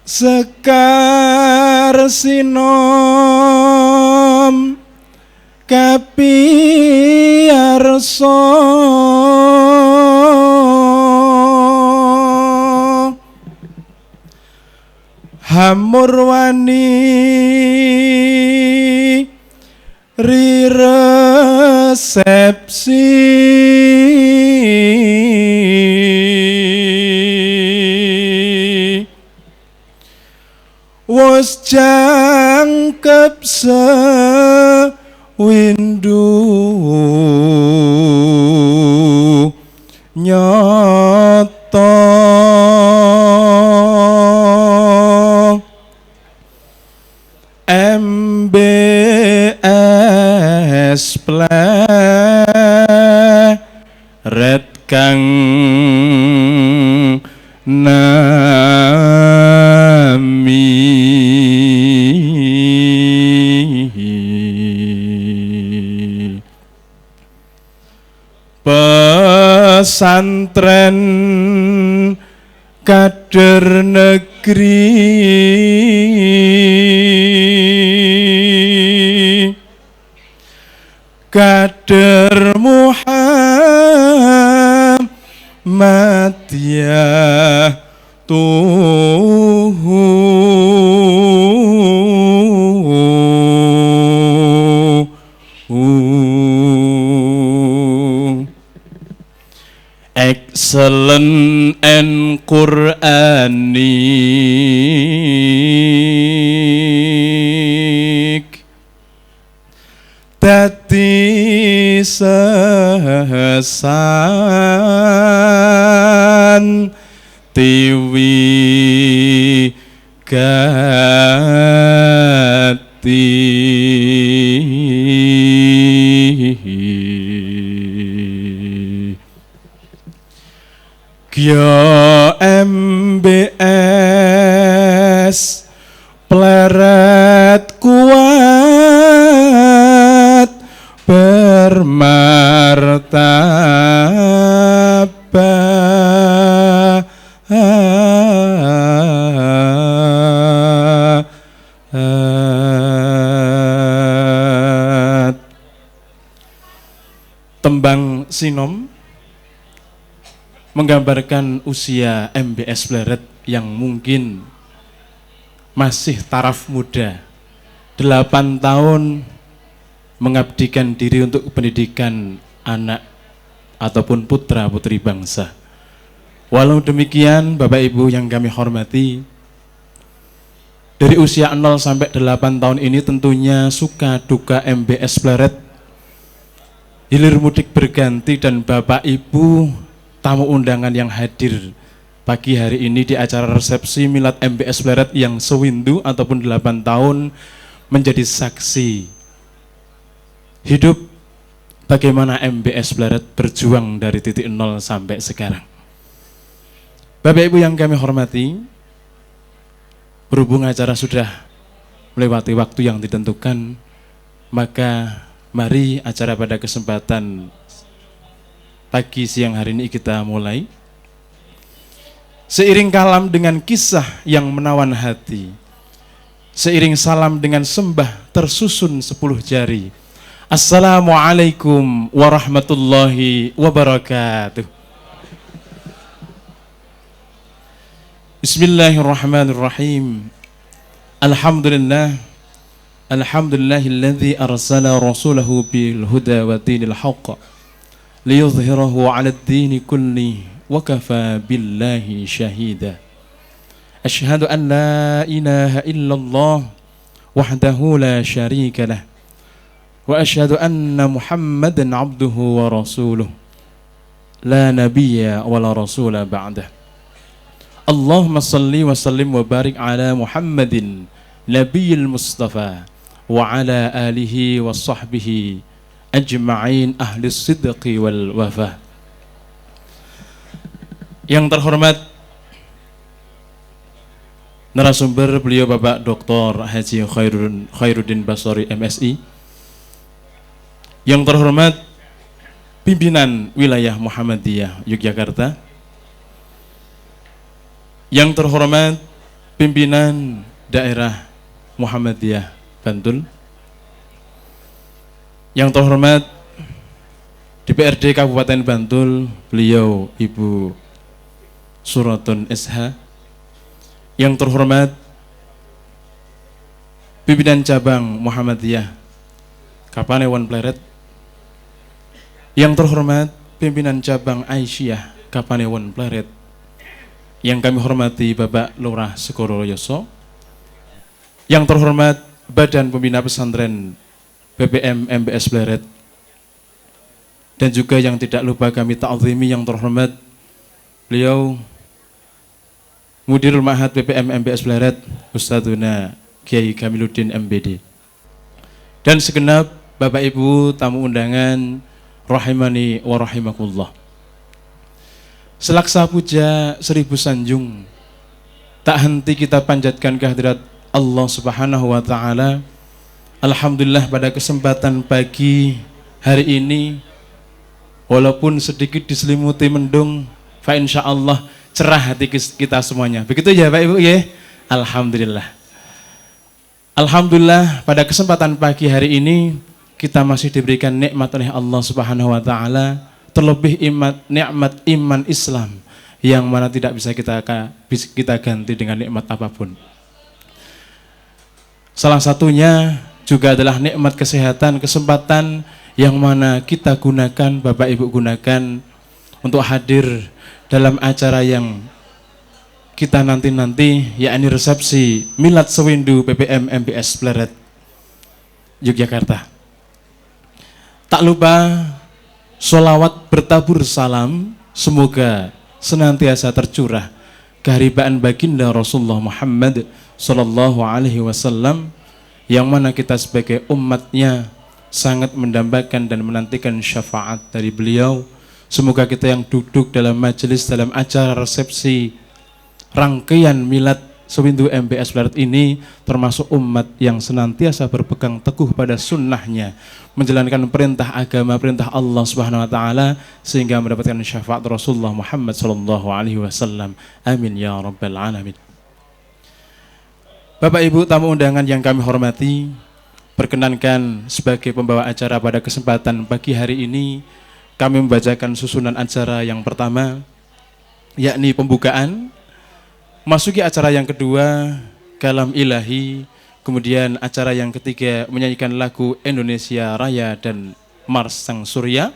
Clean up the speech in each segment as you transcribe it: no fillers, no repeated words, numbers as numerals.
Sekar sinom kapiyarsa hamurwani riresepsi wis jangkep sewindu nyata MBS Pleret kang nami pesantren kader negeri kader Muhammadiyah tuhu excellent and Quranic dadi sesan tiwi gati Gya MBS Pleret kuat bermartabat tembang sinom menggambarkan usia MBS Pleret yang mungkin masih taraf muda, 8 tahun mengabdikan diri untuk pendidikan anak ataupun putra putri bangsa. Walau demikian Bapak Ibu yang kami hormati, dari usia 0 sampai 8 tahun ini tentunya suka duka MBS Pleret hilir mudik berganti, dan Bapak Ibu tamu undangan yang hadir pagi hari ini di acara resepsi milad MBS Pleret yang sewindu ataupun 8 tahun menjadi saksi hidup bagaimana MBS Pleret berjuang dari titik 0 sampai sekarang. Bapak Ibu yang kami hormati, berhubung acara sudah melewati waktu yang ditentukan, maka mari acara pada kesempatan pagi siang hari ini kita mulai. Seiring kalam dengan kisah yang menawan hati, seiring salam dengan sembah tersusun 10 jari. Assalamualaikum warahmatullahi wabarakatuh. Bismillahirrahmanirrahim. Alhamdulillah, alhamdulillahilladzi arsala rasulahu bil huda wa dinil haqq liyudhhirahu 'ala ad-dini kulli wa kafa billahi shahida. Asyhadu an la ilaha illallah wahdahu la syarika lah wa asyhadu anna Muhammadan 'abduhu wa rasuluh la nabiyya wa la rasula ba'dah. Allahumma salli wa sallim wa barik ala Muhammadin nabiyil mustafa wa ala alihi wa sahbihi ajma'in ahli sidqi wal wafa. Yang terhormat narasumber beliau Bapak Dr. Haji Khairuddin Basori MSI. Yang terhormat pimpinan wilayah Muhammadiyah Yogyakarta. Yang terhormat pimpinan daerah Muhammadiyah Bantul, yang terhormat DPRD Kabupaten Bantul, beliau Ibu Suratun SH, yang terhormat pimpinan cabang Muhammadiyah Kapanewon Pleret, yang terhormat pimpinan cabang Aisyah Kapanewon Pleret, yang kami hormati Bapak Lurah Segoroyoso, yang terhormat Badan Pembina Pesantren BPM MBS Pleret, dan juga yang tidak lupa kami ta'zimi yang terhormat beliau Mudirul Ma'had BPM MBS Pleret Ustadzuna Kiai Kamiluddin MBD, dan segenap Bapak Ibu tamu undangan rahimani wa rahimakumullah. Selaksa puja seribu sanjung tak henti kita panjatkan kehadirat Allah Subhanahu wa taala. Alhamdulillah pada kesempatan pagi hari ini, walaupun sedikit diselimuti mendung, fa insyaallah cerah hati kita semuanya. Begitu ya Pak Ibu ya? Alhamdulillah. Alhamdulillah pada kesempatan pagi hari ini kita masih diberikan nikmat oleh Allah Subhanahu wa taala, terlebih nikmat iman Islam yang mana tidak bisa kita ganti dengan nikmat apapun. Salah satunya juga adalah nikmat kesehatan, kesempatan yang mana kita gunakan, Bapak Ibu gunakan untuk hadir dalam acara yang kita nanti-nanti, yakni resepsi Milad Sewindu PPM MBS Pleret Yogyakarta. Tak lupa sholawat bertabur salam semoga senantiasa tercurah keharibaan baginda Rasulullah Muhammad Sallallahu Alaihi Wasallam, yang mana kita sebagai umatnya sangat mendambakan dan menantikan syafaat dari beliau. Semoga kita yang duduk dalam majelis, dalam acara resepsi rangkaian Milad Sewindu MBS Pleret ini termasuk umat yang senantiasa berpegang teguh pada sunnahnya, menjalankan perintah agama, perintah Allah Subhanahu wa taala, sehingga mendapatkan syafaat Rasulullah Muhammad sallallahu alaihi wasallam. Amin ya rabbal alamin. Bapak Ibu tamu undangan yang kami hormati, perkenankan sebagai pembawa acara pada kesempatan pagi hari ini kami membacakan susunan acara yang pertama, yakni pembukaan. Masuki acara yang kedua, kalam ilahi. Kemudian acara yang ketiga menyanyikan lagu Indonesia Raya dan Mars Sang Surya.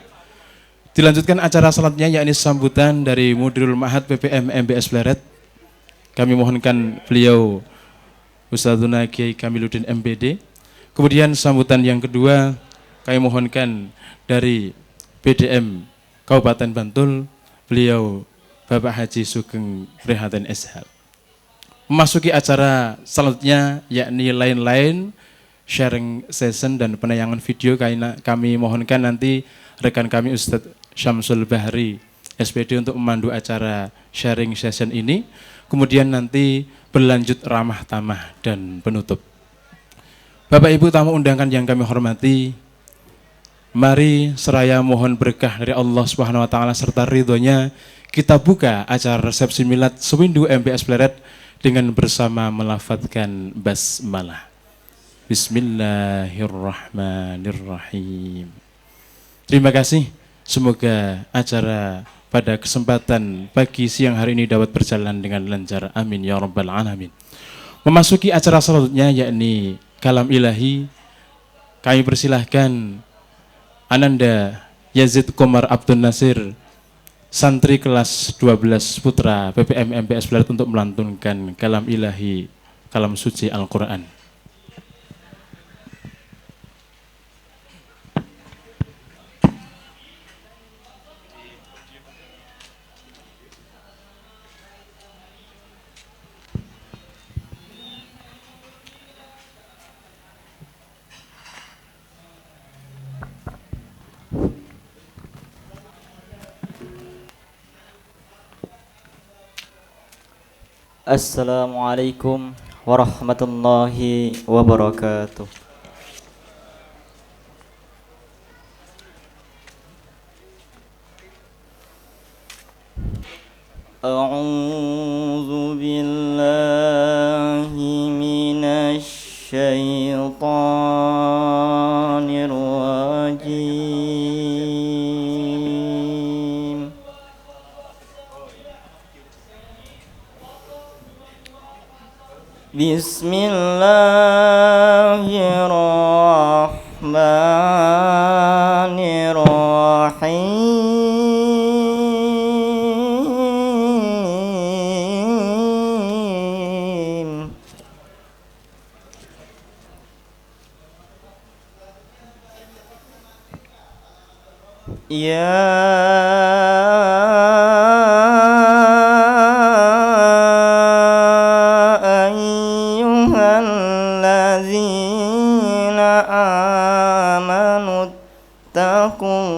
Dilanjutkan acara selanjutnya yakni sambutan dari Mudirul Ma'had PPM MBS Pleret. Kami mohonkan beliau Ustadzuna Kiai Kamiluddin MBD. Kemudian sambutan yang kedua kami mohonkan dari PDM Kabupaten Bantul, beliau Bapak Haji Sugeng Prihatin SH. Memasuki acara selanjutnya yakni lain-lain sharing session dan penayangan video, kami mohonkan nanti rekan kami Ustadz Syamsul Bahri SPD untuk memandu acara sharing session ini. Kemudian nanti berlanjut ramah tamah dan penutup. Bapak Ibu tamu undangan yang kami hormati, mari seraya mohon berkah dari Allah Subhanahu wa taala serta ridhonya, kita buka acara resepsi Milad Sewindu MBS Pleret dengan bersama melafadzkan basmalah. Bismillahirrahmanirrahim. Terima kasih. Semoga acara pada kesempatan pagi siang hari ini dapat berjalan dengan lancar. Amin ya rabbal alamin. Memasuki acara selanjutnya yakni kalam ilahi, kami persilahkan Ananda Yazid Komar Abdul Nasir, santri kelas 12 putra PPM MBS Pleret untuk melantunkan kalam ilahi, kalam suci Al-Quran. Assalamualaikum warahmatullahi wabarakatuh. A'udzu billahi Bismillahirrahmanirrahim. Ayyuhalladzina amanu taqullaha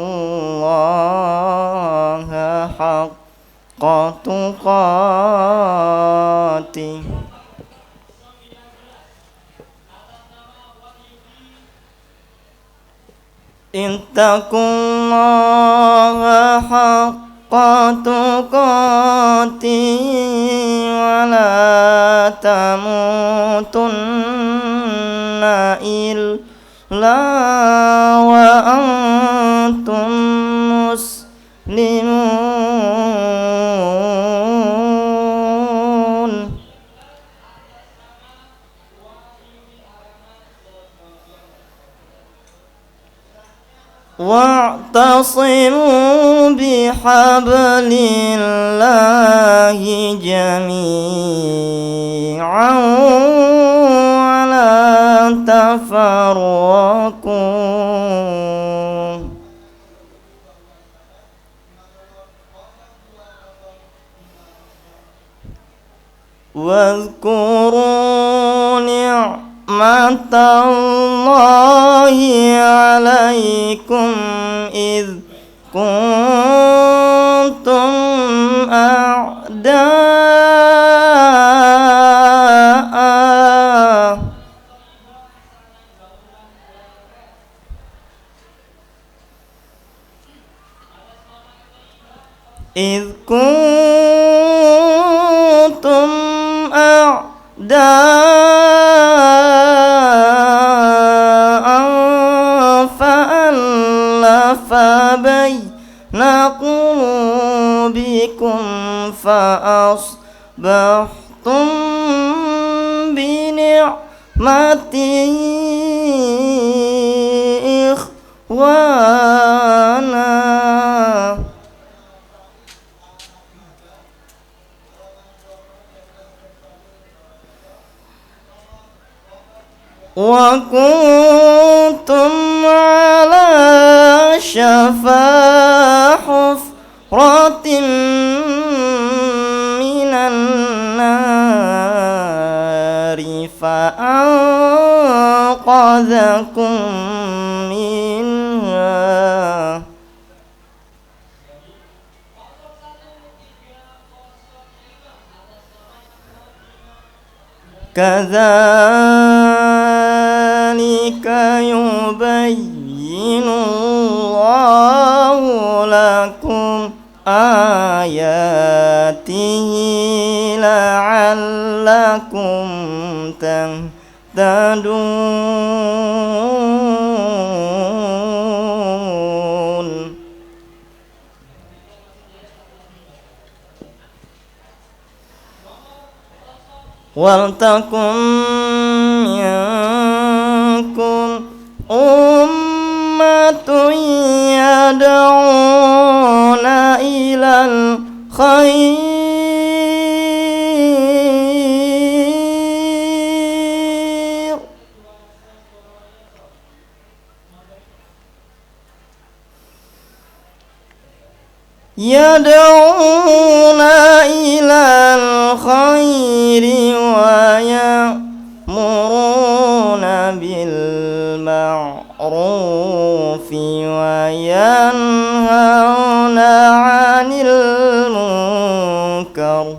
haqqa tuqatih. Ittaqullaha haqqa tuqatih wa la tamutunna illa wa antum muslimun. Wa'tasimu bihablillahi jami'an wa la tafarraqu. Wadhkuru ni'matallahi 'alaikum idh kuntum a'da'a idh kuntum a'da'an fa'alafa baina qulubikum fa'asbahtum bi ni'matihi ikhwana. Wa kuntum ala shafa hufratin minan nari fa'anqadhakum minha. Kadzalika yubayyinu Allahu lakum ayatihi la'allakum tahtadun. Waltakum minkum ummatun yad'una ilal khair yad'una ilal khairi wa ya'muruna bil ma'rufi wa yanhauna 'anil munkar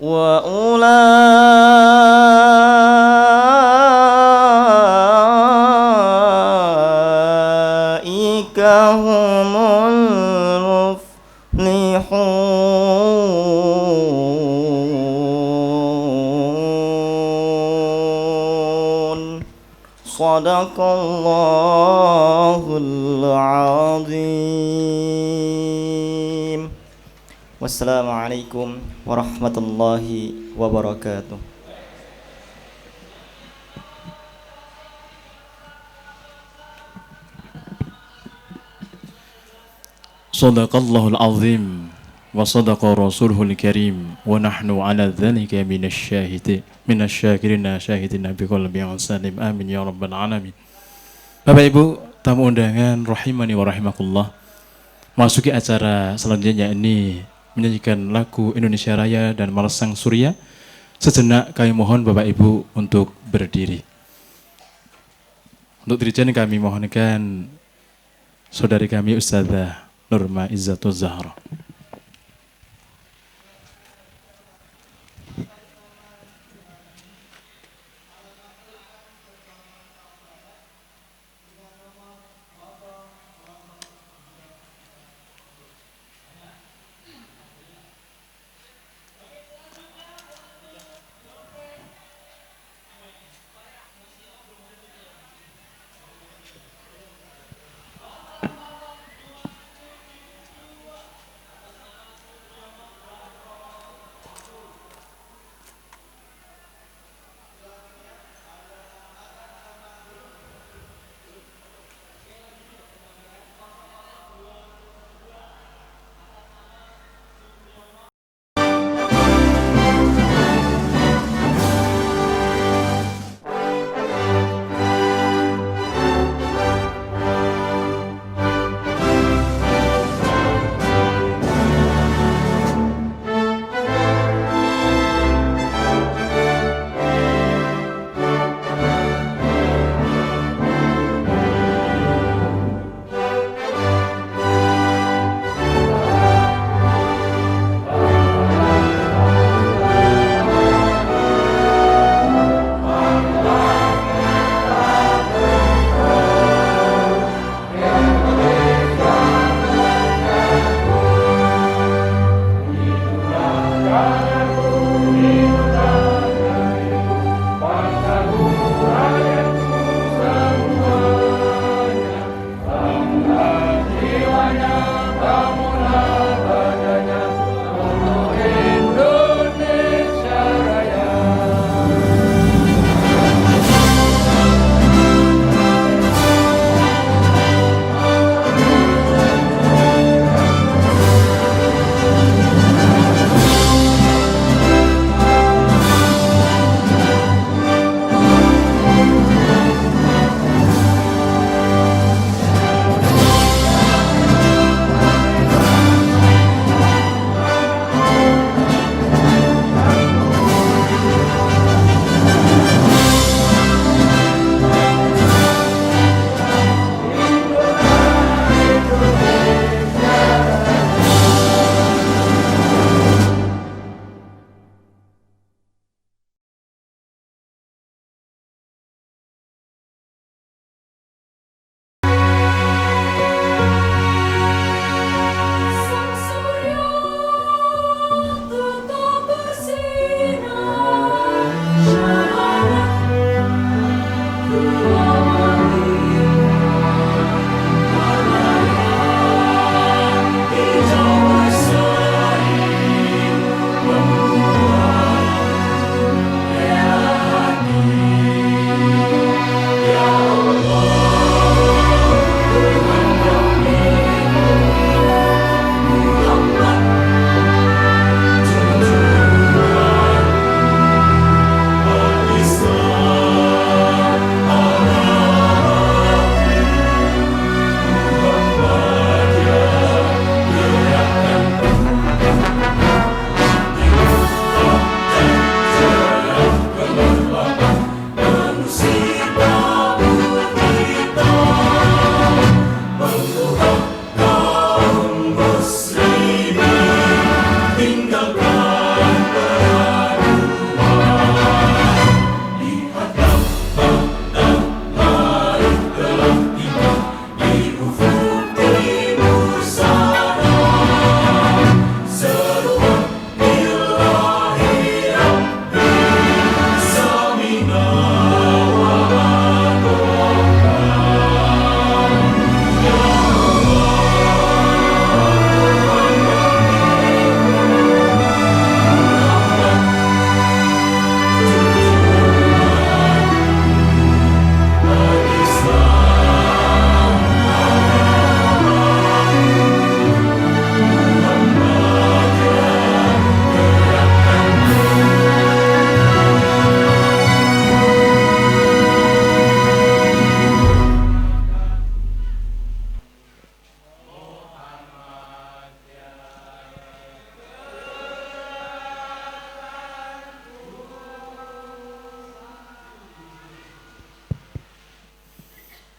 wa ulaika humul muflihun. Sadaqallahul azim. Wassalamualaikum warahmatullahi wabarakatuh. Sadaqallahul azim wa sadaqa rasuluhul karim wa nahnu ala dhalika minasyakirina syahidina biqalbi salim amin ya rabbal alamin. Bapak Ibu tamu undangan rahimani wa rahimakumullah, masuki acara selanjutnya ini menyanyikan lagu Indonesia Raya dan Malasang Surya. Sejenak kami mohon Bapak Ibu untuk berdiri. Untuk dirijen kami mohonkan saudari kami Ustazah Nurma Izzatul Zahra.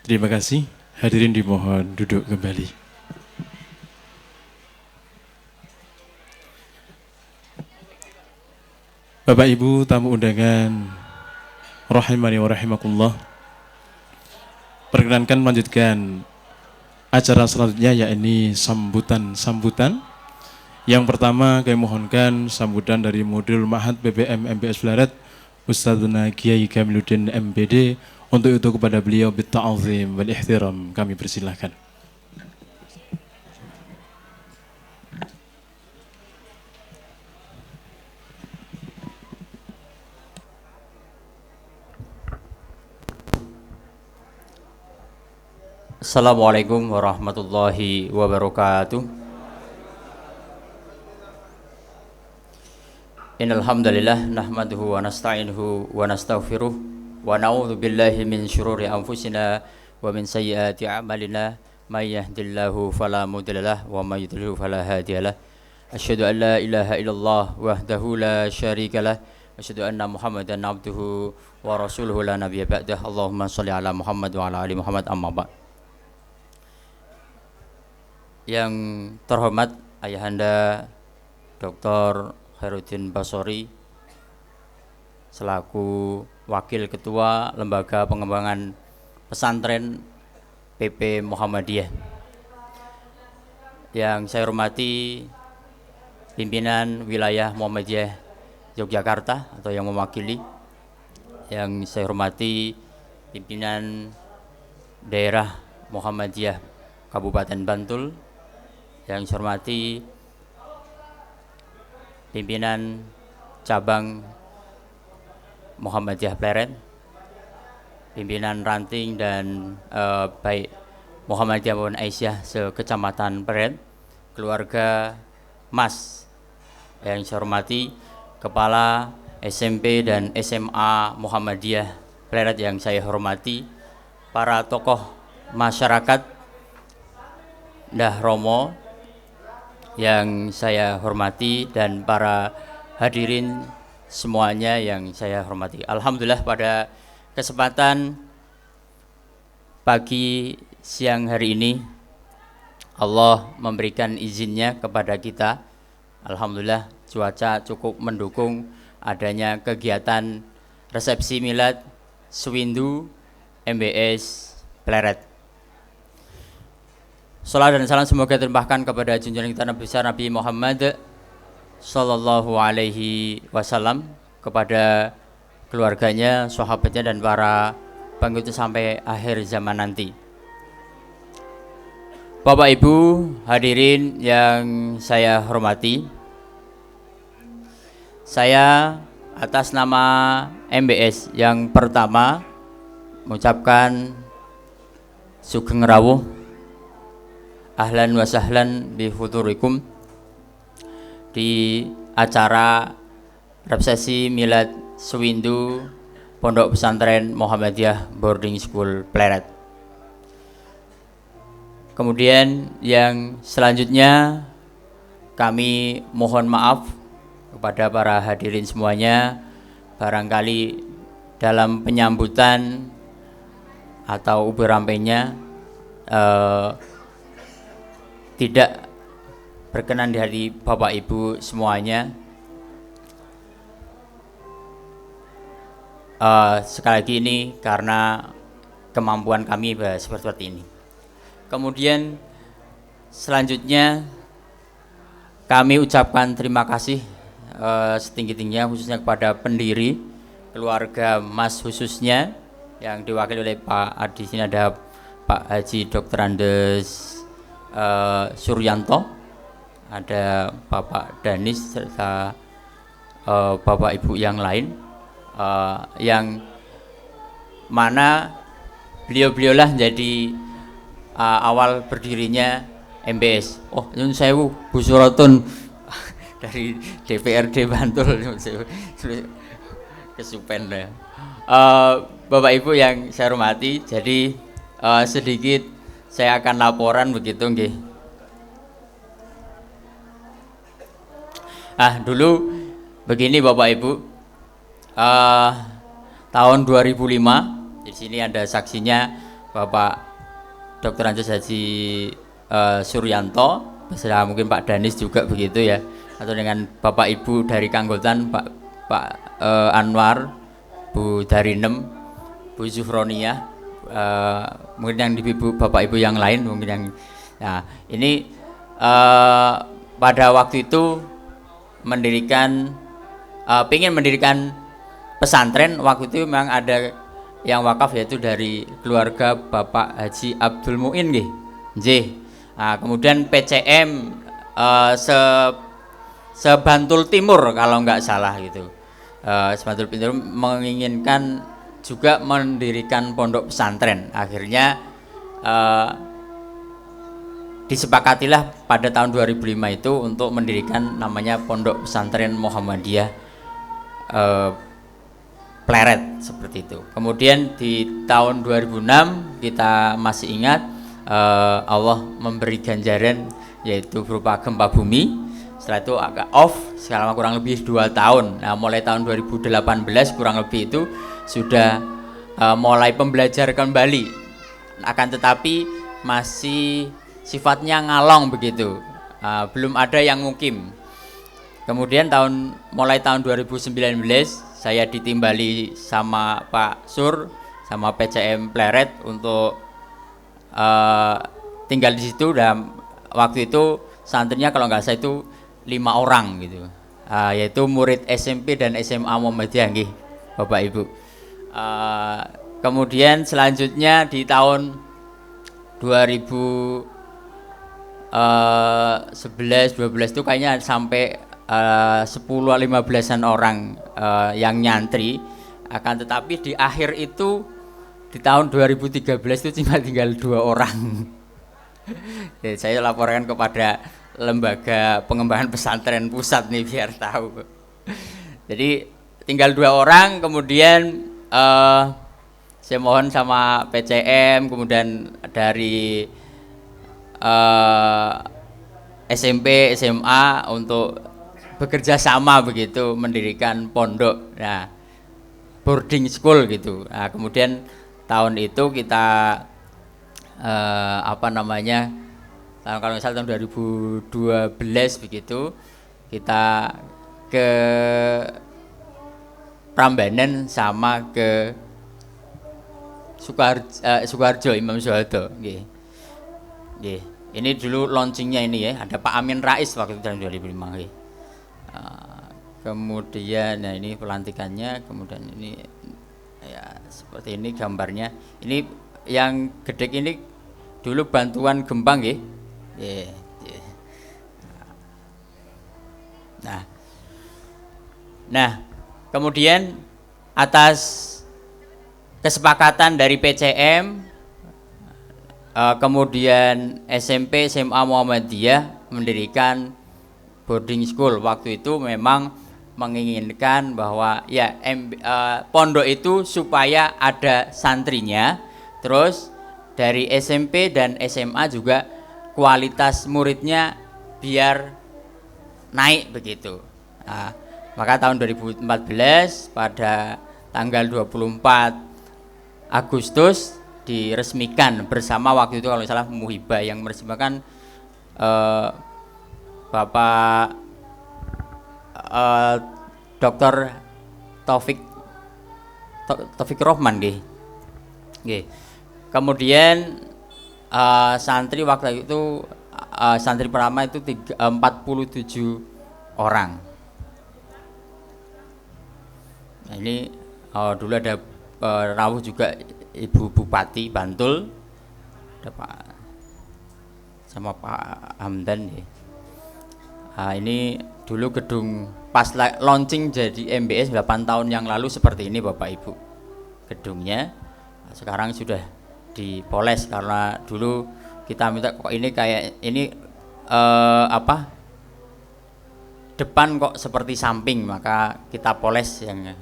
Terima kasih. Hadirin dimohon duduk kembali. Bapak Ibu tamu undangan rahimani wa rahimakumullah. Perkenankan melanjutkan acara selanjutnya, yakni sambutan. Yang pertama kami mohonkan sambutan dari Modul Ma'had BBM MBS Blaret Ustadzuna Kiai Kamiluddin MPD. Untuk itu kepada beliau bitta'azim wal ihtiram kami persilahkan. Assalamualaikum warahmatullahi wabarakatuh. Innal hamdalillah nahmaduhu wa nasta'inuhu wa nastaghfiruh wa na'udzu billahi min syururi anfusina wa min sayyiati a'malina may yahdihillahu fala mudhillalah wa may yudhlil fala hadiyalah. Asyhadu an la ilaha illallah wahdahu la syarikalah wa asyhadu anna Muhammadan abduhu wa rasuluhu la nabiyya ba'dah. Allahumma shalli ala Muhammad wa ala ali Muhammad, amma ba'd. Yang terhormat Ayahanda Dr. Khairuddin Basori selaku Wakil Ketua Lembaga Pengembangan Pesantren PP Muhammadiyah. Yang saya hormati pimpinan wilayah Muhammadiyah Yogyakarta atau yang mewakili. Yang saya hormati pimpinan daerah Muhammadiyah Kabupaten Bantul. Yang saya hormati pimpinan cabang Muhammadiyah Pleret, pimpinan ranting dan baik Muhammadiyah maupun Aisyah sekecamatan Pleret, keluarga Mas. Yang saya hormati kepala SMP dan SMA Muhammadiyah Pleret yang saya hormati, para tokoh masyarakat Ndah Romo yang saya hormati, dan para hadirin semuanya yang saya hormati. Alhamdulillah pada kesempatan pagi siang hari ini Allah memberikan izinnya kepada kita. Alhamdulillah cuaca cukup mendukung adanya kegiatan resepsi milad Sewindu MBS Pleret. Salam dan salam semoga terlimpahkan kepada junjungan kita Nabi besar Nabi Muhammad Sallallahu Alaihi Wasallam, kepada keluarganya, sahabatnya, dan para pengikut sampai akhir zaman nanti. Bapak Ibu hadirin yang saya hormati, saya atas nama MBS yang pertama mengucapkan sugeng rawuh, ahlan wa sahlan bi hudurikum di acara resepsi milad Sewindu Pondok Pesantren Muhammadiyah Boarding School Pleret. Kemudian yang selanjutnya kami mohon maaf kepada para hadirin semuanya, barangkali dalam penyambutan atau ubur rampenya tidak berkenan di hati Bapak Ibu semuanya. Sekali lagi ini karena kemampuan kami seperti ini. Kemudian selanjutnya kami ucapkan terima kasih setinggi-tingginya khususnya kepada pendiri keluarga Mas, khususnya yang diwakili oleh Pak Adi. Sini ada Pak Haji Dr. Andes Suryanto, ada Bapak Danis, serta Bapak Ibu yang lain, yang mana beliau-beliaulah jadi awal berdirinya MBS. Oh, nyun sewu Bu Suratun dari DPRD Bantul, kesupen ya. Bapak Ibu yang saya hormati, jadi sedikit saya akan laporan begitu nggih. Dulu begini Bapak Ibu, tahun 2005 di sini ada saksinya Bapak Dr. Anjas Haji Suryanto, beserta mungkin Pak Danis juga begitu ya, atau dengan Bapak Ibu dari Kanggotan, Pak Anwar, Bu Darinem, Bu Zufronia, mungkin yang ibu Bapak Ibu yang lain mungkin yang, nah ini pada waktu itu ingin mendirikan pesantren. Waktu itu memang ada yang wakaf, yaitu dari keluarga Bapak Haji Abdul Muin nggih. Nah, kemudian PCM Sebantul Timur kalau nggak salah gitu. Sebantul Timur menginginkan juga mendirikan pondok pesantren. Akhirnya disepakatilah pada tahun 2005 itu untuk mendirikan namanya Pondok Pesantren Muhammadiyah Pleret, seperti itu. Kemudian di tahun 2006 kita masih ingat, Allah memberi ganjaran yaitu berupa gempa bumi. Setelah itu agak off selama kurang lebih 2 tahun. Nah, mulai tahun 2018 kurang lebih itu sudah mulai pembelajar kembali. Akan tetapi masih sifatnya ngalong begitu, belum ada yang mukim. Kemudian mulai tahun 2019 saya ditimbali sama Pak Sur sama PCM Pleret untuk tinggal di situ, dan waktu itu santrinya kalau nggak salah itu 5 orang gitu, yaitu murid SMP dan SMA Muhammadiyah nggih, Bapak Ibu. Kemudian selanjutnya di tahun 2011-12 itu kayaknya sampai 10-15an orang yang nyantri. Akan tetapi di akhir itu di tahun 2013 itu cuma tinggal 2 orang. Jadi saya laporkan kepada lembaga pengembangan pesantren pusat nih biar tahu. Jadi tinggal 2 orang. Kemudian saya mohon sama PCM, kemudian dari SMP, SMA untuk bekerja sama begitu mendirikan pondok, nah boarding school gitu. Nah, kemudian tahun itu kita kalau nggak salah tahun 2012 begitu kita ke Prambanan sama ke Sukoharjo Imam Soeharto. Ini dulu launchingnya ini ya, ada Pak Amin Rais waktu itu tahun 2005. Kemudian nah ini pelantikannya, kemudian ini ya seperti ini gambarnya. Ini yang gede ini dulu bantuan gempa nggih. Nah, kemudian atas kesepakatan dari PCM, kemudian SMP SMA Muhammadiyah mendirikan boarding school. Waktu itu memang menginginkan bahwa ya pondok itu supaya ada santrinya, terus dari SMP dan SMA juga kualitas muridnya biar naik begitu. Nah, maka tahun 2014 pada tanggal 24 Agustus diresmikan bersama, waktu itu kalau salah Muhibah yang meresmikan, Bapak Dr. Taufik Rohman nggih. Kemudian santri waktu itu santri pertama itu 47 orang. Nah, ini dulu ada rawuh juga Ibu Bupati Bantul, ada Pak sama Pak Hamdan ya. Ini dulu gedung pas launching jadi MBS 8 tahun yang lalu seperti ini Bapak Ibu gedungnya. Sekarang sudah dipoles karena dulu kita minta kok ini kayak ini depan kok seperti samping, maka kita poles yang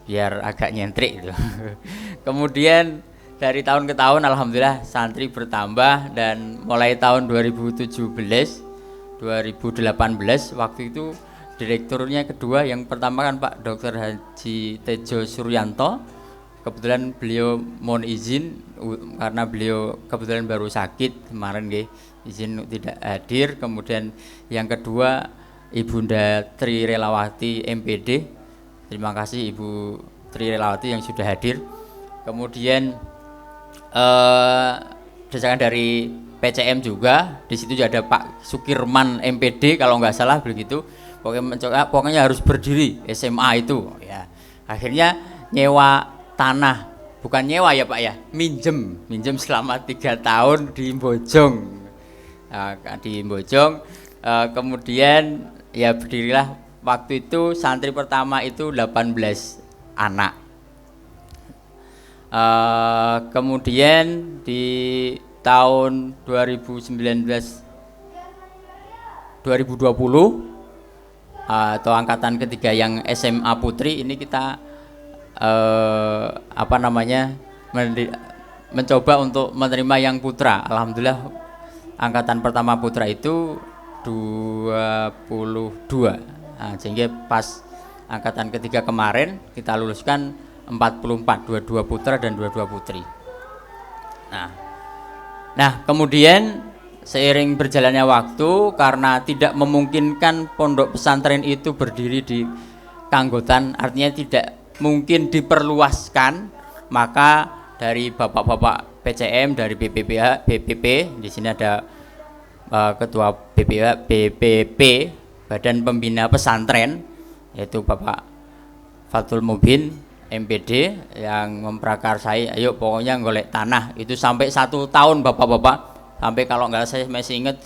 biar agak nyentrik gitu. Kemudian dari tahun ke tahun alhamdulillah santri bertambah, dan mulai tahun 2017 2018 waktu itu direkturnya kedua, yang pertama kan Pak Dr. Haji Tejo Suryanto, kebetulan beliau mohon izin karena beliau kebetulan baru sakit kemarin nggih, izin tidak hadir. Kemudian yang kedua Ibunda Tri Relawati MPD, terima kasih Ibu Tri Relawati yang sudah hadir. Kemudian desakan dari PCM juga, di situ juga ada Pak Sukirman MPD kalau nggak salah begitu. Pokoknya harus berdiri SMA itu ya. Akhirnya nyewa tanah, bukan nyewa ya Pak ya, minjem selama 3 tahun di Bojong. Kemudian ya berdirilah waktu itu santri pertama itu 18 anak. Kemudian di tahun 2019 2020 atau angkatan ketiga yang SMA Putri ini kita mencoba untuk menerima yang putra. Alhamdulillah angkatan pertama putra itu 22. Sehingga pas angkatan ketiga kemarin kita luluskan 44, 22 putra dan 22 putri. Nah, kemudian seiring berjalannya waktu, karena tidak memungkinkan pondok pesantren itu berdiri di Kanggotan, artinya tidak mungkin diperluaskan, maka dari bapak-bapak PCM, dari BPP, di sini ada ketua BPP, Badan Pembina Pesantren, yaitu Bapak Fatul Mubin MPD, yang memprakarsai, ayo pokoknya golek tanah itu sampai 1 tahun bapak-bapak. Sampai kalau nggak saya masih ingat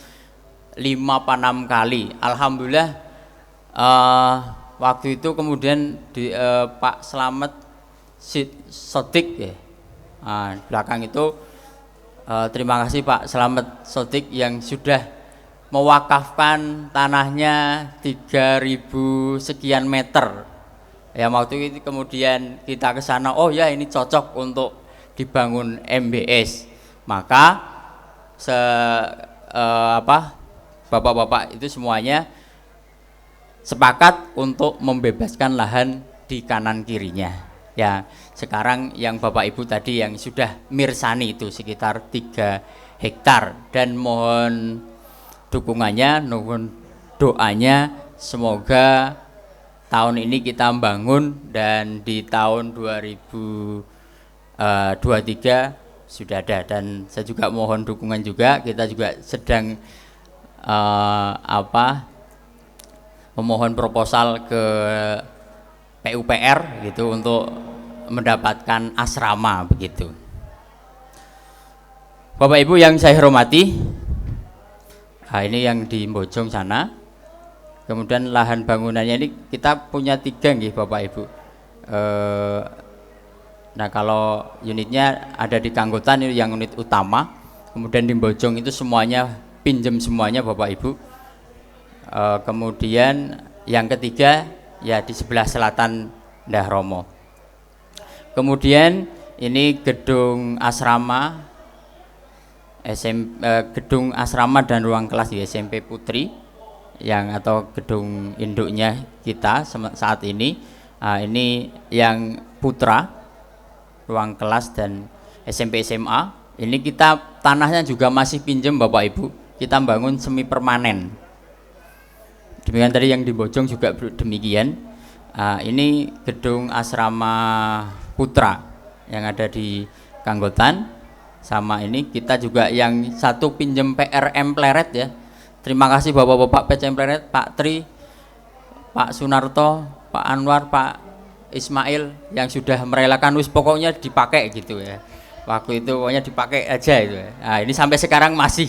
5 apa 6 kali. Alhamdulillah waktu itu kemudian di Pak Slamet Sotik ya. Belakang itu terima kasih Pak Slamet Sotik yang sudah mewakafkan tanahnya 3.000 sekian meter. Ya waktu itu kemudian kita ke sana, oh ya ini cocok untuk dibangun MBS. Maka bapak-bapak itu semuanya sepakat untuk membebaskan lahan di kanan kirinya. Ya, sekarang yang Bapak Ibu tadi yang sudah mirsani itu sekitar 3 hektar, dan mohon dukungannya, mohon doanya semoga tahun ini kita bangun dan di tahun 2023 sudah ada. Dan saya juga mohon dukungan juga, kita juga sedang memohon proposal ke PUPR gitu untuk mendapatkan asrama begitu. Bapak Ibu yang saya hormati, ini yang di Bojong sana. Kemudian lahan bangunannya ini kita punya 3 nggih Bapak Ibu. Nah kalau unitnya ada di Kanggotan itu yang unit utama, kemudian di Bojong itu semuanya pinjem semuanya Bapak Ibu. Kemudian yang ketiga ya di sebelah selatan Ndah Romo. Kemudian ini gedung asrama gedung asrama dan ruang kelas di SMP Putri yang atau gedung induknya kita saat ini. Ini yang putra, ruang kelas dan SMP SMA. Ini kita tanahnya juga masih pinjem Bapak Ibu, kita bangun semi permanen. Demikian tadi yang di Bojong juga demikian. Ini gedung asrama putra yang ada di Kanggotan. Sama ini kita juga yang satu pinjem PRM Pleret ya. Terima kasih Bapak-bapak PCM Pleret, Pak Tri, Pak Sunarto, Pak Anwar, Pak Ismail yang sudah merelakan pokoknya dipakai gitu ya. Waktu itu pokoknya dipakai aja itu ya. Nah, ini sampai sekarang masih.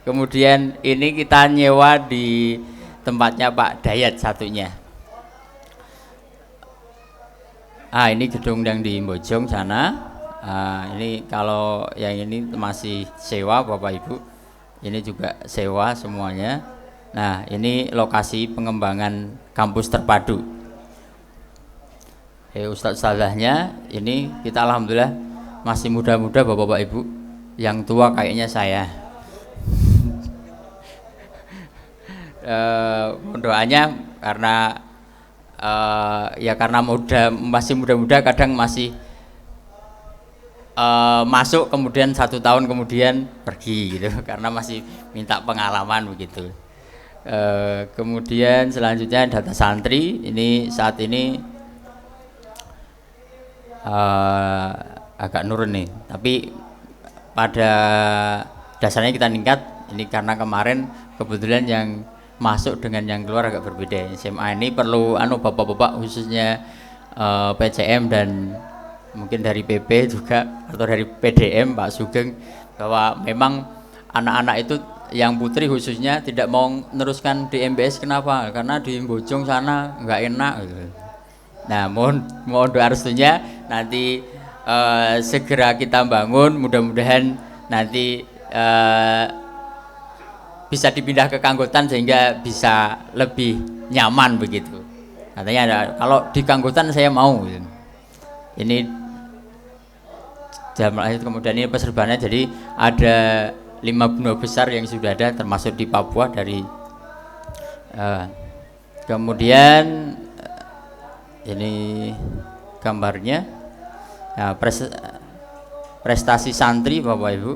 Kemudian ini kita nyewa di tempatnya Pak Dayat satunya. Ini gedung yang di Bojong sana. Ini kalau yang ini masih sewa Bapak Ibu. Ini juga sewa semuanya. Nah, ini lokasi pengembangan kampus terpadu. Ustadz-ustadzahnya ini kita alhamdulillah masih muda-muda Bapak-bapak Ibu. Yang tua kayaknya saya. Doanya karena ya karena masih muda-muda kadang masih masuk kemudian 1 tahun kemudian pergi gitu karena masih minta pengalaman begitu. Kemudian selanjutnya data santri ini saat ini agak nurun nih, tapi pada dasarnya kita meningkat ini karena kemarin kebetulan yang masuk dengan yang keluar agak berbeda. SMA ini perlu bapak-bapak khususnya PCM dan mungkin dari PP juga atau dari PDM Pak Sugeng, bahwa memang anak-anak itu yang putri khususnya tidak mau meneruskan di MBS. Kenapa? Karena di Bojong sana nggak enak gitu. Nah mohon doa restunya nanti segera kita bangun, mudah-mudahan nanti bisa dipindah ke Kanggotan sehingga bisa lebih nyaman begitu. Katanya kalau di Kanggotan saya mau gitu. Ini kemudian ini peserbannya, jadi ada 5 benua besar yang sudah ada termasuk di Papua dari kemudian ini gambarnya. Nah, prestasi santri Bapak Ibu,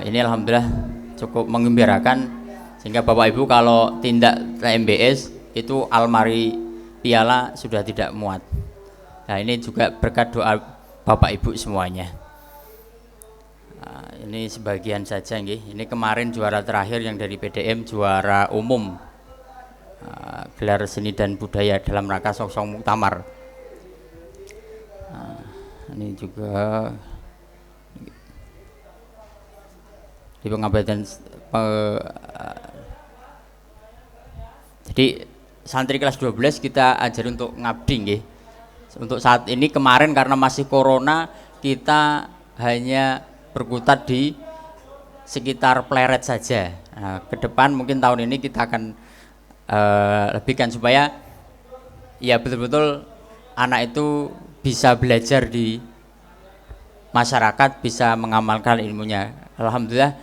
ini alhamdulillah cukup menggembirakan sehingga Bapak Ibu kalau tindak MBS itu almari piala sudah tidak muat. Nah ini juga berkat doa Bapak Ibu semuanya. Ini sebagian saja nggih. Ini kemarin juara terakhir yang dari PDM juara umum gelar seni dan budaya dalam rangka Songsong Muktamar. Ini juga di pengabdian jadi santri kelas 12 kita ajar untuk ngabdi nggih. Untuk saat ini kemarin karena masih corona kita hanya berkutat di sekitar Pleret saja. Nah, ke depan mungkin tahun ini kita akan lebihkan supaya ya betul-betul anak itu bisa belajar di masyarakat, bisa mengamalkan ilmunya. Alhamdulillah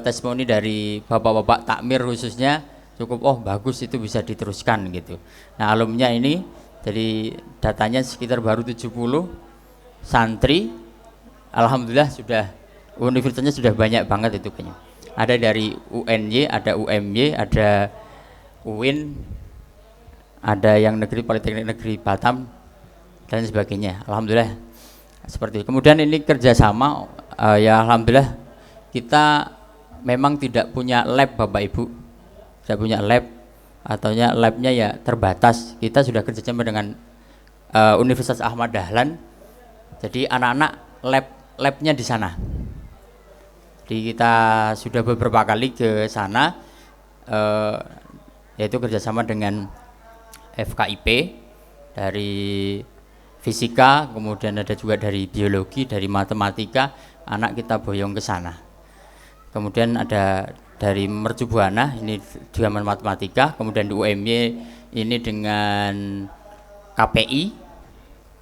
testimoni dari bapak-bapak takmir khususnya cukup bagus, itu bisa diteruskan gitu. Nah alumninya ini jadi datanya sekitar baru 70 santri. Alhamdulillah sudah universitasnya sudah banyak banget itu kayaknya. Ada dari UNY, ada UMY, ada UIN, ada yang negeri Politeknik Negeri Batam dan sebagainya. Alhamdulillah seperti itu. Kemudian ini kerjasama, ya alhamdulillah kita memang tidak punya lab Bapak Ibu, tidak punya lab atau labnya ya terbatas. Kita sudah kerjasama dengan Universitas Ahmad Dahlan, jadi anak-anak labnya di sana. Jadi kita sudah beberapa kali ke sana, yaitu kerjasama dengan FKIP dari fisika, kemudian ada juga dari biologi, dari matematika, anak kita boyong ke sana. Kemudian ada dari Mercu Buana, ini juga matematika, kemudian di UMY ini dengan KPI,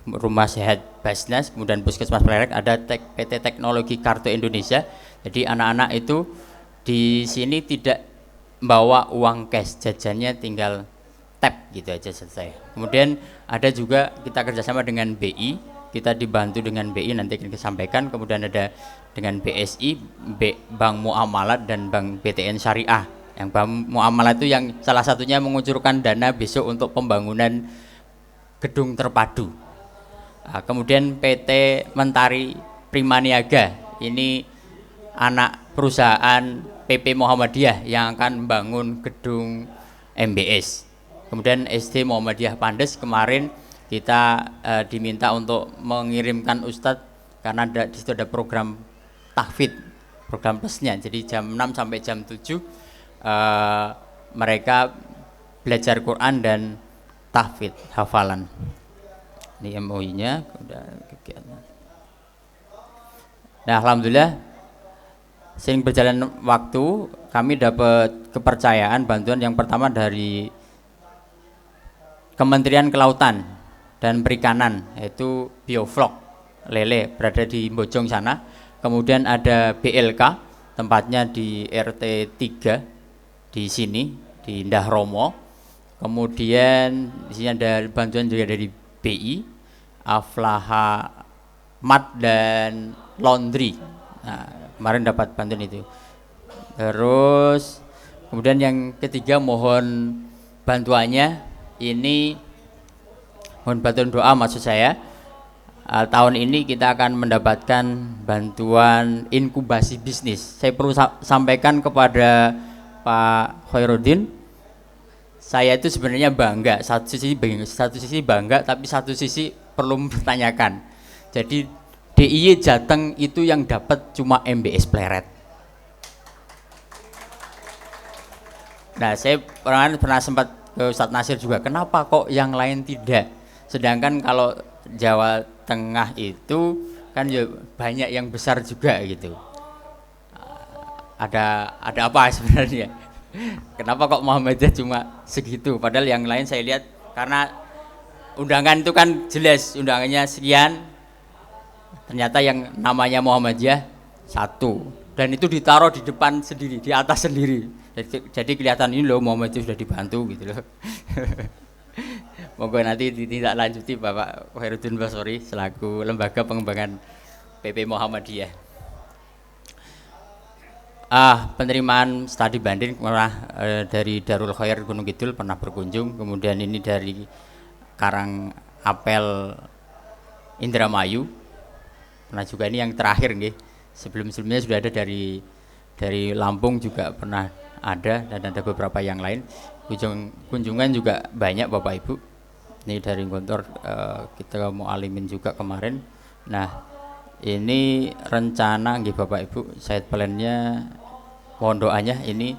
Rumah Sehat Basnas, kemudian Puskesmas Pleret, ada PT Teknologi Kartu Indonesia. Jadi anak-anak itu di sini tidak bawa uang cash, jajannya tinggal tap gitu aja selesai. Kemudian ada juga kita kerjasama dengan BI, kita dibantu dengan BI nanti akan disampaikan. Kemudian ada dengan BSI, Bank Muamalat dan Bank BTN Syariah. Yang Bank Muamalat itu yang salah satunya mengucurkan dana besok untuk pembangunan gedung terpadu. Nah, kemudian PT Mentari Primaniaga, ini anak perusahaan PP Muhammadiyah yang akan membangun gedung MBS. Kemudian SD Muhammadiyah Pandes, kemarin kita diminta untuk mengirimkan ustadz karena di situ ada program tahfidz, program plusnya. Jadi jam 6 sampai jam 7 mereka belajar Quran dan tahfidz, hafalan. Ini MOI-nya udah kegiatan. Nah, alhamdulillah sering berjalan waktu kami dapat kepercayaan bantuan yang pertama dari Kementerian Kelautan dan Perikanan, yaitu Bioflok lele berada di Bojong sana. Kemudian ada BLK, tempatnya di RT 3 di sini di Indah Romo. Kemudian di sini ada bantuan juga dari BI, Aflaha Mat dan Laundry. Nah, kemarin dapat bantuan itu. Terus kemudian yang ketiga mohon bantuannya, ini mohon bantuan doa maksud saya. Tahun ini kita akan mendapatkan bantuan inkubasi bisnis. Saya perlu sampaikan kepada Pak Khairuddin, saya itu sebenarnya bangga, satu sisi bangga, tapi satu sisi perlu mempertanyakan. Jadi DIY Jateng itu yang dapat cuma MBS Pleret. Nah, saya pernah sempat ke Ustadz Nasir juga, kenapa kok yang lain tidak? Sedangkan kalau Jawa Tengah itu kan ya banyak yang besar juga gitu. Ada apa sebenarnya? Kenapa kok Muhammadiyah cuma segitu? Padahal yang lain saya lihat, karena undangan itu kan jelas undangannya sekian, ternyata yang namanya Muhammadiyah satu, dan itu ditaruh di depan sendiri, di atas sendiri. Jadi kelihatan ini loh Muhammadiyah sudah dibantu gitu loh. Monggo nanti ditindaklanjuti Bapak Khairuddin Basori selaku Lembaga Pengembangan PP Muhammadiyah. Penerimaan studi banding pernah dari Darul Khair Gunung Kidul pernah berkunjung, kemudian ini dari Karang Apel Indramayu pernah juga, ini yang terakhir nggih. Sebelumnya sudah ada dari Lampung juga pernah ada, dan ada beberapa yang lain. Kunjungan juga banyak Bapak Ibu. Ini dari Gontor kita mau alimin juga kemarin. Nah, ini rencana nggih Bapak Ibu, side plan-nya mohon doanya, ini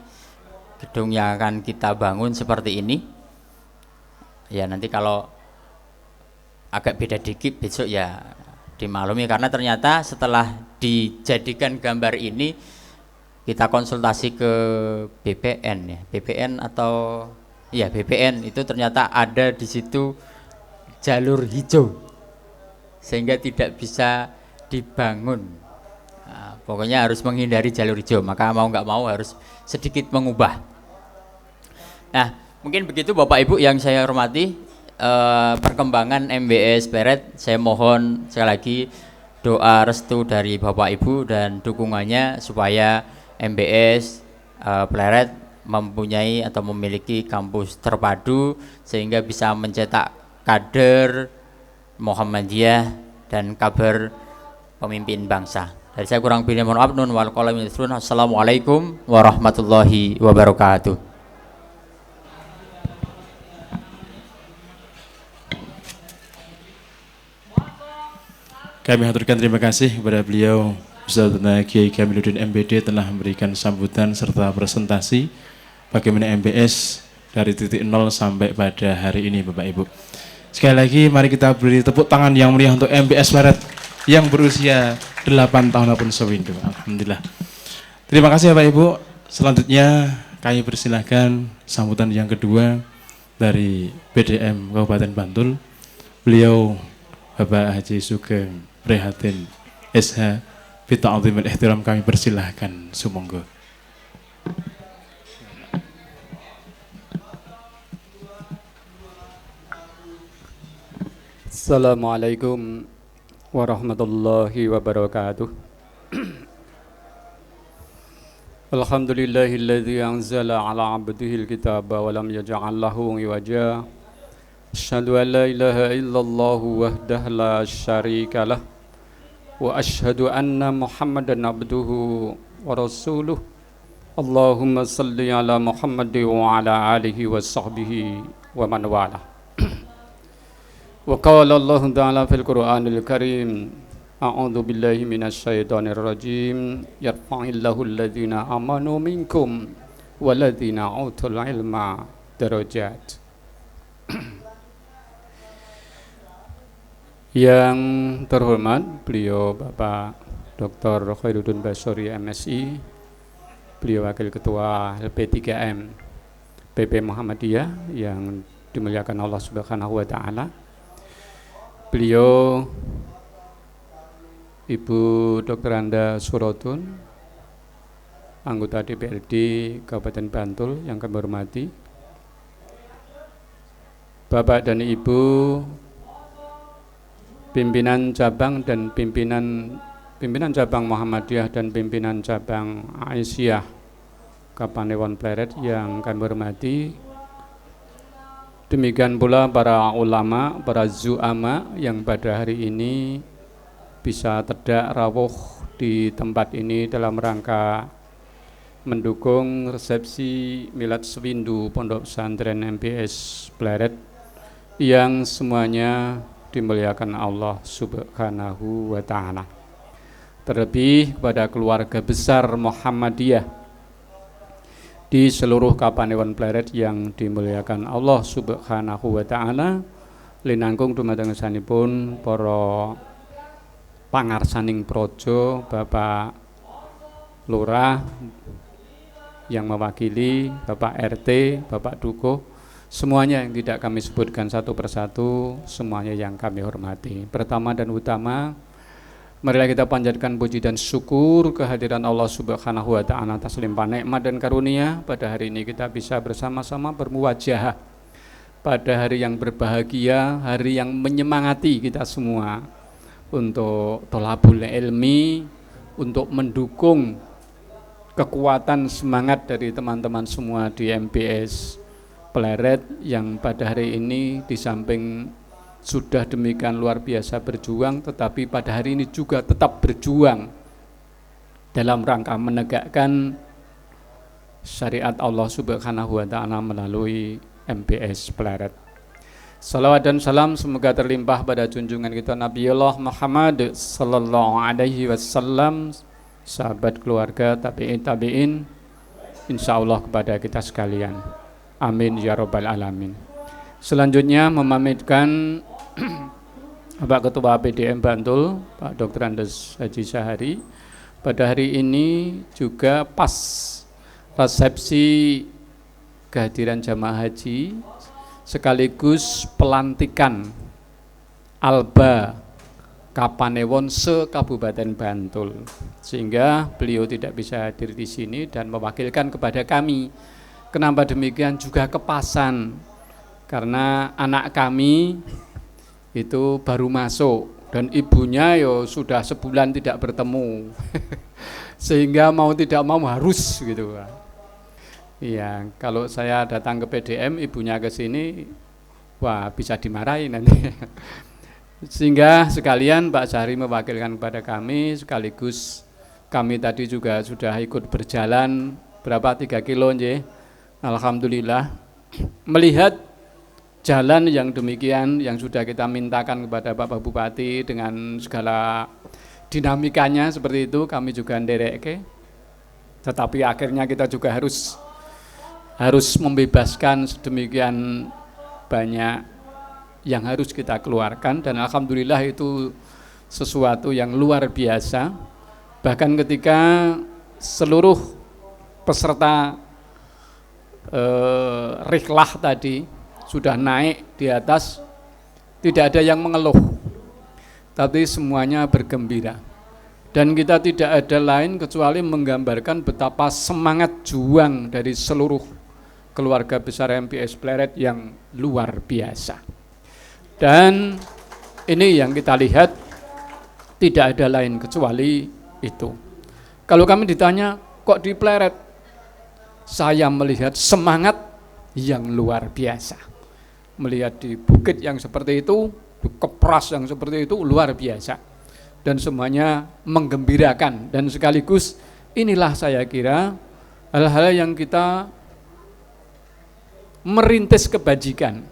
gedung yang akan kita bangun seperti ini. Ya nanti kalau agak beda dikit besok ya dimaklumi, karena ternyata setelah dijadikan gambar ini kita konsultasi ke BPN ya, BPN atau ya BPN, itu ternyata ada di situ jalur hijau sehingga tidak bisa dibangun. Nah, pokoknya harus menghindari jalur hijau, maka mau nggak mau harus sedikit mengubah. Nah, mungkin begitu Bapak Ibu yang saya hormati, perkembangan MBS Pleret. Saya mohon sekali lagi doa restu dari Bapak Ibu dan dukungannya supaya MBS Pleret mempunyai atau memiliki kampus terpadu sehingga bisa mencetak kader Muhammadiyah dan kabar pemimpin bangsa. Dari saya kurang lebih mohon maaf. Assalamualaikum warahmatullahi wabarakatuh. Kami haturkan terima kasih kepada beliau Ustaz Kiai Kamiluddin MBD telah memberikan sambutan serta presentasi bagaimana MBS dari titik nol sampai pada hari ini Bapak Ibu. Sekali lagi mari kita beri tepuk tangan yang meriah untuk MBS Pleret yang berusia 8 tahun apun sewindu. Alhamdulillah. Terima kasih Bapak Ibu. Selanjutnya kami persilahkan sambutan yang kedua dari BDM Kabupaten Bantul. Beliau Bapak Haji Sugeng Prihatin SH Bita'zimil ihtiram, kami persilahkan sumangga. Assalamualaikum warahmatullahi wabarakatuh. Alhamdulillahilladzi anzala ala abdihil kitaba wa lam yaj'al lahu iwaja. Asyhadu an la ilaha illallah wahdahu la syarika lah wa asyhadu anna Muhammadan abduhu wa rasuluh. Allahumma salli ala Muhammad wa ala alihi wa sahbihi wa man wala. Wa qala Allah ta'ala fil Qur'anil Karim, a'udzu billahi minasy syaithanir rajim, yarfa'illahu alladhina amanu minkum walladhina utul ilma darajat. Yang terhormat beliau Bapak Dr. Khairuddin Basori MSI, beliau Wakil Ketua LP3M PP Muhammadiyah yang dimuliakan Allah Subhanahu wa taala. Beliau Ibu Dr. Anda Suratun, anggota DPRD Kabupaten Bantul yang kami hormati. Bapak dan Ibu pimpinan cabang dan pimpinan cabang Muhammadiyah dan pimpinan cabang Aisyah Kapanewon Pleret yang kami hormati. Demikian pula para ulama, para zu'ama yang pada hari ini bisa terdak rawuh di tempat ini dalam rangka mendukung resepsi milad sewindu Pondok Pesantren MBS Pleret yang semuanya dimuliakan Allah Subhanahu wa Ta'ala. Terlebih kepada keluarga besar Muhammadiyah di seluruh Kapanewon Pleret yang dimuliakan Allah Subhanahu wa Ta'ala, linangkung dumateng sanipun para pangarsaning projo, Bapak Lurah yang mewakili, Bapak RT, Bapak Dukuh, semuanya yang tidak kami sebutkan satu persatu, semuanya yang kami hormati. Pertama dan utama, marilah kita panjatkan puji dan syukur kehadiran Allah Subhanahu wa Ta'ala atas limpah nikmat dan karunia. Pada hari ini kita bisa bersama-sama bermuwajahah pada hari yang berbahagia, hari yang menyemangati kita semua untuk tholabul ilmi, untuk mendukung kekuatan semangat dari teman-teman semua di MBS Pleret yang pada hari ini di samping sudah demikian luar biasa berjuang, tetapi pada hari ini juga tetap berjuang dalam rangka menegakkan syariat Allah Subhanahu wa Ta'ala melalui MBS Pleret. Salawat dan salam semoga terlimpah pada junjungan kita Nabiullah Muhammad sallallahu alaihi wasallam, sahabat, keluarga, tabi'in, insyaallah kepada kita sekalian. Amin ya rabbal alamin. Selanjutnya memamitkan Bapak Ketua PDM Bantul, Pak Dr. Andes Haji Syahari. Pada hari ini juga pas resepsi kehadiran jamaah haji sekaligus pelantikan Alba Kapanewon se-Kabupaten Bantul, sehingga beliau tidak bisa hadir di sini dan mewakilkan kepada kami. Kenapa demikian? Juga kepasan karena anak kami itu baru masuk dan ibunya sudah sebulan tidak bertemu sehingga mau tidak mau harus gitu. Iya, kalau saya datang ke PDM, ibunya ke sini, wah bisa dimarahi nanti. Sehingga sekalian Pak Syahri mewakilkan kepada kami, sekaligus kami tadi juga sudah ikut berjalan berapa 3 kilo nggih. Alhamdulillah melihat jalan yang demikian yang sudah kita mintakan kepada Bapak Bupati dengan segala dinamikanya seperti itu, kami juga ndereke. Tetapi akhirnya kita juga harus membebaskan sedemikian banyak yang harus kita keluarkan, dan alhamdulillah itu sesuatu yang luar biasa. Bahkan ketika seluruh peserta rihlah tadi sudah naik di atas, tidak ada yang mengeluh, tapi semuanya bergembira. Dan kita tidak ada lain kecuali menggambarkan betapa semangat juang dari seluruh keluarga besar MBS Pleret yang luar biasa. Dan ini yang kita lihat, tidak ada lain kecuali itu. Kalau kami ditanya, kok di Pleret? Saya melihat semangat yang luar biasa. Melihat di bukit yang seperti itu, di Kepras yang seperti itu, luar biasa. Dan semuanya menggembirakan. Dan sekaligus inilah saya kira hal-hal yang kita merintis kebajikan.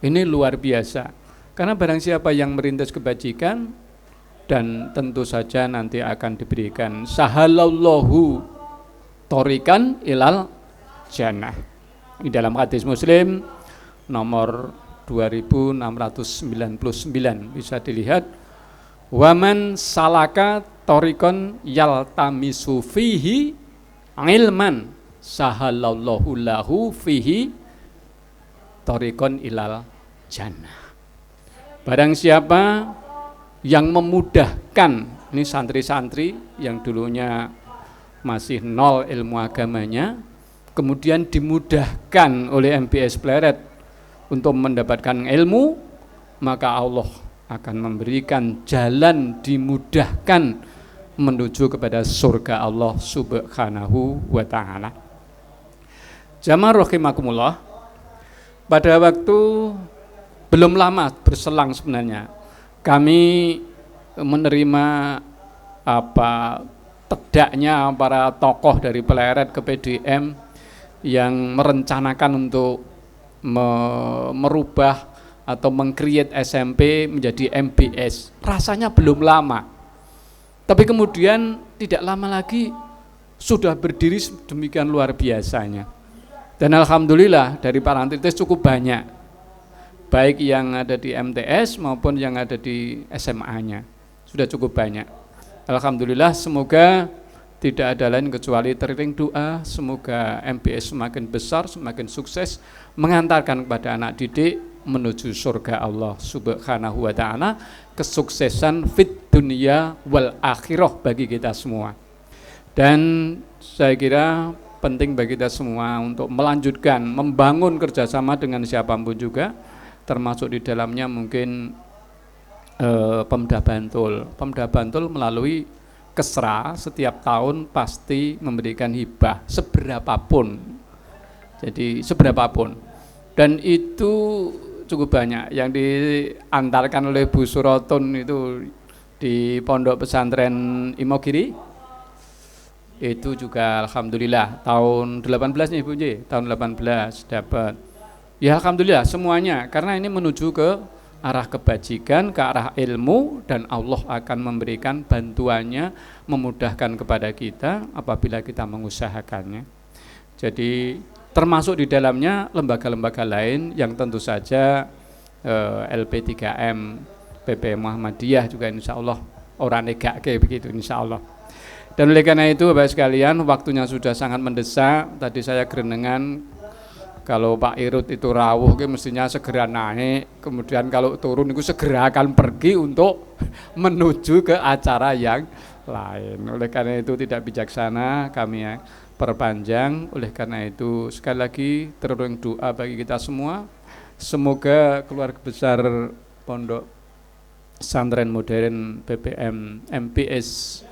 Ini luar biasa. Karena barang siapa yang merintis kebajikan, dan tentu saja nanti akan diberikan sahalallahu torikan ilal jannah. Di dalam hadis Muslim nomor 2699 bisa dilihat, waman salaka torikon yaltamisu fihi ilman sahalallahu lahu fihi torikon ilal jannah. Barang siapa yang memudahkan, ini santri-santri yang dulunya masih nol ilmu agamanya, kemudian dimudahkan oleh MBS Pleret untuk mendapatkan ilmu, maka Allah akan memberikan jalan dimudahkan menuju kepada surga Allah Subhanahu wa ta'ala. Jamaah rahimakumullah, pada waktu belum lama berselang sebenarnya kami menerima tegaknya para tokoh dari Pleret ke PDM yang merencanakan untuk merubah atau meng-create SMP menjadi MBS. Rasanya belum lama, tapi kemudian tidak lama lagi sudah berdiri demikian luar biasanya. Dan alhamdulillah dari parantitis cukup banyak, baik yang ada di MTS maupun yang ada di SMA-nya, sudah cukup banyak. Alhamdulillah, semoga tidak ada lain kecuali teriring doa, semoga MBS semakin besar, semakin sukses, mengantarkan kepada anak didik menuju surga Allah Subhanahu wa ta'ala, kesuksesan fit dunia wal akhirah bagi kita semua. Dan saya kira penting bagi kita semua untuk melanjutkan, membangun kerjasama dengan siapapun juga, termasuk di dalamnya mungkin Pemda Bantul. Pemda Bantul melalui Kesra setiap tahun pasti memberikan hibah seberapapun. Jadi seberapapun. Dan itu cukup banyak yang diantarkan oleh Bu Surotun itu di Pondok Pesantren Imogiri. Itu juga alhamdulillah tahun 18 nih Bu J, tahun 18 dapat. Ya alhamdulillah semuanya, karena ini menuju ke arah kebajikan, ke arah ilmu, dan Allah akan memberikan bantuannya, memudahkan kepada kita apabila kita mengusahakannya. Jadi termasuk di dalamnya lembaga-lembaga lain yang tentu saja LP3M, PP Muhammadiyah juga insya Allah orang negak kayak begitu insya Allah. Dan oleh karena itu Bapak sekalian, waktunya sudah sangat mendesak. Tadi saya gerenengan, kalau Pak Irut itu rawuh, mestinya segera naik, kemudian kalau turun itu segera akan pergi untuk menuju ke acara yang lain. Oleh karena itu tidak bijaksana kami perpanjang. Oleh karena itu sekali lagi terus doa bagi kita semua, semoga keluarga besar Pondok Pesantren Modern BPM MPS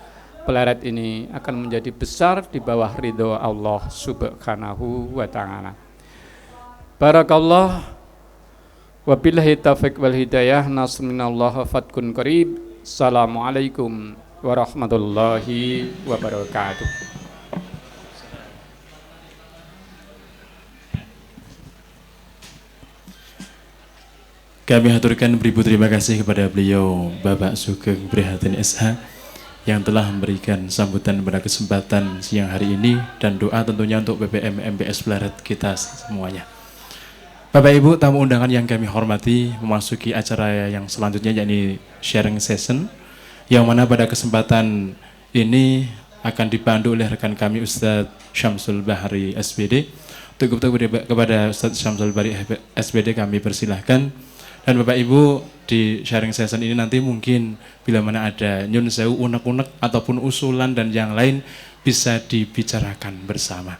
Pleret ini akan menjadi besar di bawah ridho Allah Subhanahu wa ta'ala. Barakallah, wabillahi taufiq wal hidayah, nasr minallah, fatkun qarib. Assalamualaikum warahmatullahi wabarakatuh. Kami haturkan beribu terima kasih kepada beliau Bapak Sugeng Prihatin SH yang telah memberikan sambutan pada kesempatan siang hari ini, dan doa tentunya untuk BPM MBS Pleret kita semuanya. Bapak Ibu tamu undangan yang kami hormati, memasuki acara yang selanjutnya yakni sharing session, yang mana pada kesempatan ini akan dipandu oleh rekan kami Ustadz Syamsul Bahri SBD. Untuk kepada Ustadz Syamsul Bahri SBD kami persilahkan. Dan Bapak Ibu di sharing session ini nanti mungkin bila mana ada nyun sewu, unek-unek ataupun usulan dan yang lain bisa dibicarakan bersama.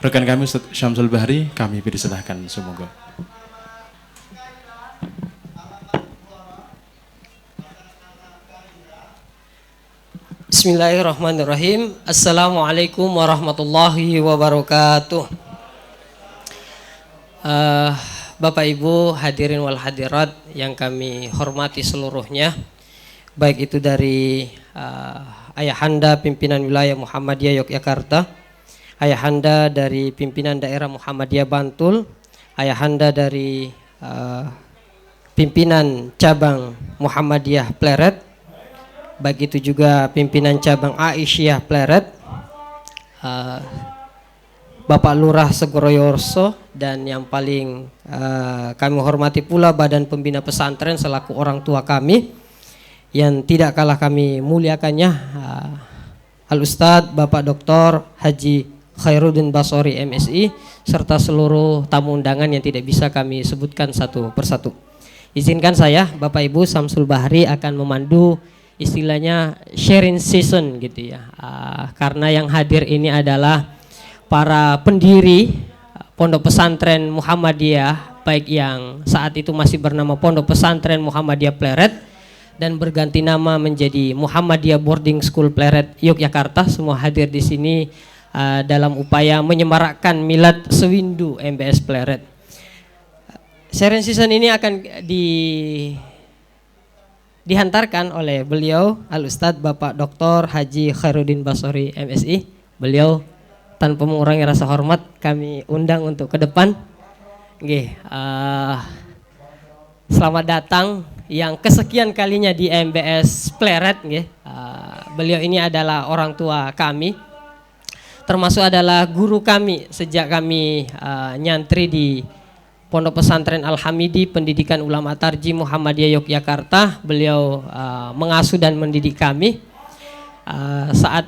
Rekan kami Ustadz Syamsul Bahri, kami persilahkan semoga. Bismillahirrahmanirrahim. Assalamualaikum warahmatullahi wabarakatuh. Bapak Ibu hadirin wal hadirat yang kami hormati seluruhnya, baik itu dari Ayahanda pimpinan wilayah Muhammadiyah Yogyakarta, Ayahanda dari pimpinan daerah Muhammadiyah Bantul, Ayahanda dari pimpinan cabang Muhammadiyah Pleret, baik itu juga pimpinan cabang Aisyah Pleret, Bapak Lurah Segoroyorso, dan yang paling kami hormati pula Badan Pembina Pesantren selaku orang tua kami yang tidak kalah kami muliakannya, Al-Ustadz Bapak Dr. Haji Khairuddin Basori MSI, serta seluruh tamu undangan yang tidak bisa kami sebutkan satu persatu. Izinkan saya Bapak Ibu Syamsul Bahri akan memandu istilahnya sharing session gitu ya, karena yang hadir ini adalah para pendiri Pondok Pesantren Muhammadiyah, baik yang saat itu masih bernama Pondok Pesantren Muhammadiyah Pleret dan berganti nama menjadi Muhammadiyah Boarding School Pleret Yogyakarta, semua hadir di sini dalam upaya menyemarakkan milad sewindu MBS Pleret. Sharing season ini akan dihantarkan oleh beliau Al-Ustadz Bapak Dr. Haji Khairuddin Basori MSI. Beliau tanpa mengurangi rasa hormat kami undang untuk ke depan. Selamat datang yang kesekian kalinya di MBS Pleret. Beliau ini adalah orang tua kami, termasuk adalah guru kami sejak kami nyantri di Pondok Pesantren Al-Hamidi Pendidikan Ulama Tarji Muhammadiyah Yogyakarta. Beliau mengasuh dan mendidik kami. Saat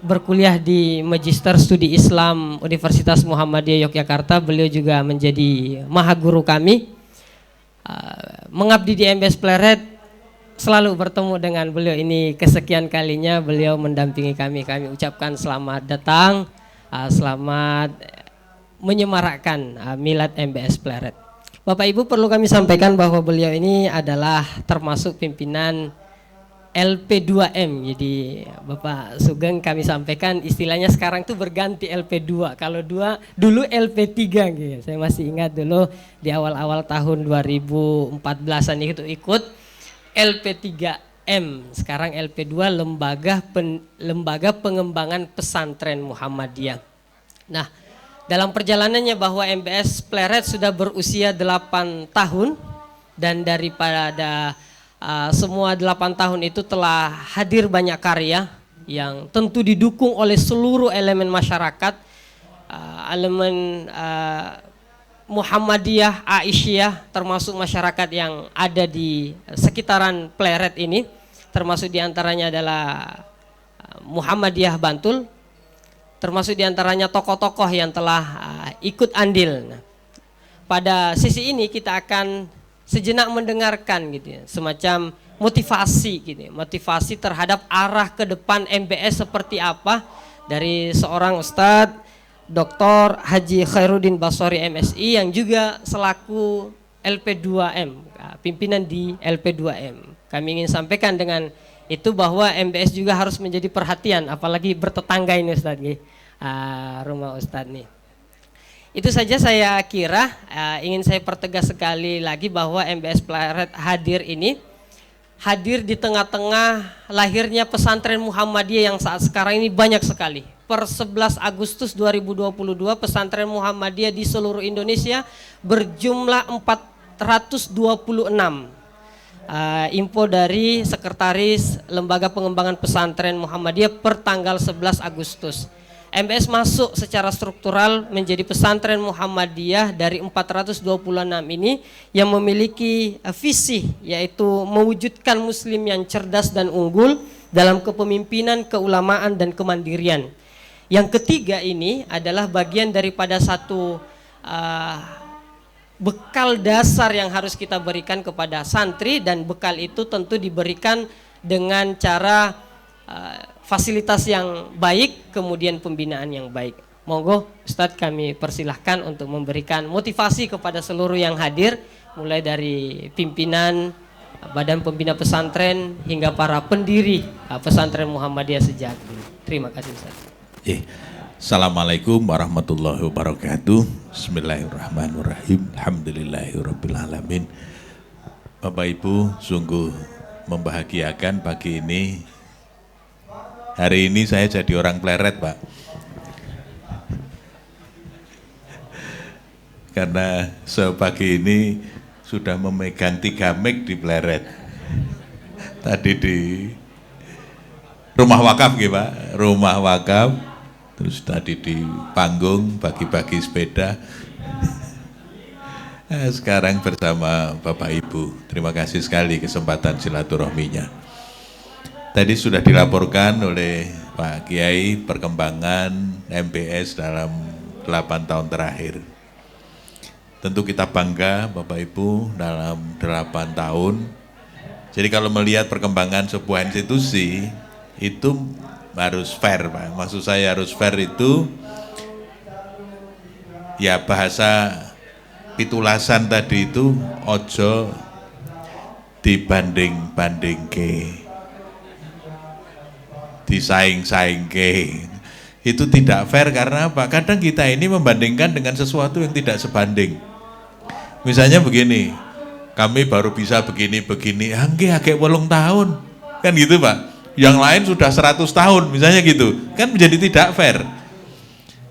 berkuliah di Magister Studi Islam Universitas Muhammadiyah Yogyakarta, beliau juga menjadi maha guru kami. Mengabdi di MBS Pleret, selalu bertemu dengan beliau ini kesekian kalinya beliau mendampingi kami. Kami ucapkan selamat datang, selamat menyemarakkan milad MBS Pleret. Bapak Ibu, perlu kami sampaikan bahwa beliau ini adalah termasuk pimpinan LP2M. Jadi Bapak Sugeng kami sampaikan istilahnya sekarang tuh berganti LP2. Kalau dulu LP3 gitu. Saya masih ingat dulu di awal-awal tahun 2014-an itu ikut LP3M. Sekarang LP2, Lembaga Pengembangan Pesantren Muhammadiyah. Nah, dalam perjalanannya bahwa MBS Pleret sudah berusia 8 tahun dan daripada semua 8 tahun itu telah hadir banyak karya yang tentu didukung oleh seluruh elemen masyarakat, elemen Muhammadiyah, Aisyah, termasuk masyarakat yang ada di sekitaran Pleret ini, termasuk diantaranya adalah Muhammadiyah Bantul, termasuk diantaranya tokoh-tokoh yang telah ikut andil. Nah, pada sisi ini kita akan sejenak mendengarkan gitu ya, semacam motivasi gitu ya, motivasi terhadap arah ke depan MBS seperti apa dari seorang Ustadz Dr. Haji Khairuddin Basori MSI yang juga selaku LP2M, pimpinan di LP2M. Kami ingin sampaikan dengan itu bahwa MBS juga harus menjadi perhatian, apalagi bertetangga ini Ustadz, rumah Ustadz nih. Itu saja saya kira, ingin saya pertegas sekali lagi bahwa MBS Pleret hadir di tengah-tengah lahirnya pesantren Muhammadiyah yang saat sekarang ini banyak sekali. Per 11 Agustus 2022 pesantren Muhammadiyah di seluruh Indonesia berjumlah 426. Info dari Sekretaris Lembaga Pengembangan Pesantren Muhammadiyah per tanggal 11 Agustus. MBS masuk secara struktural menjadi pesantren Muhammadiyah dari 426 ini yang memiliki visi, yaitu mewujudkan muslim yang cerdas dan unggul dalam kepemimpinan, keulamaan dan kemandirian. Yang ketiga ini adalah bagian daripada satu bekal dasar yang harus kita berikan kepada santri, dan bekal itu tentu diberikan dengan cara fasilitas yang baik, kemudian pembinaan yang baik. Monggo Ustadz kami persilahkan untuk memberikan motivasi kepada seluruh yang hadir, mulai dari pimpinan, badan pembina pesantren hingga para pendiri pesantren Muhammadiyah sejak dulu. Terima kasih Ustadz. Assalamualaikum warahmatullahi wabarakatuh. Bismillahirrahmanirrahim. Alhamdulillahirrabbilalamin. Bapak Ibu, sungguh membahagiakan pagi ini. Hari ini saya jadi orang Pleret, Pak. Karena sepagi ini sudah memegang 3 mic di Pleret. Tadi di rumah wakaf gitu, Pak. Rumah wakaf. Terus tadi di panggung bagi-bagi sepeda. Sekarang bersama Bapak Ibu. Terima kasih sekali kesempatan silaturahminya. Tadi sudah dilaporkan oleh Pak Kiai perkembangan MBS dalam 8 tahun terakhir. Tentu kita bangga Bapak Ibu dalam 8 tahun. Jadi kalau melihat perkembangan sebuah institusi itu harus fair, Pak. Maksud saya harus fair itu Ya bahasa pitulasan tadi itu ojo dibanding-bandingke, disaing-saingke. Itu tidak fair karena apa? Kadang kita ini membandingkan dengan sesuatu yang tidak sebanding. Misalnya begini, kami baru bisa begini-begini, angge agak 8 tahun. Kan gitu Pak. Yang lain sudah 100 tahun, misalnya gitu. Kan menjadi tidak fair.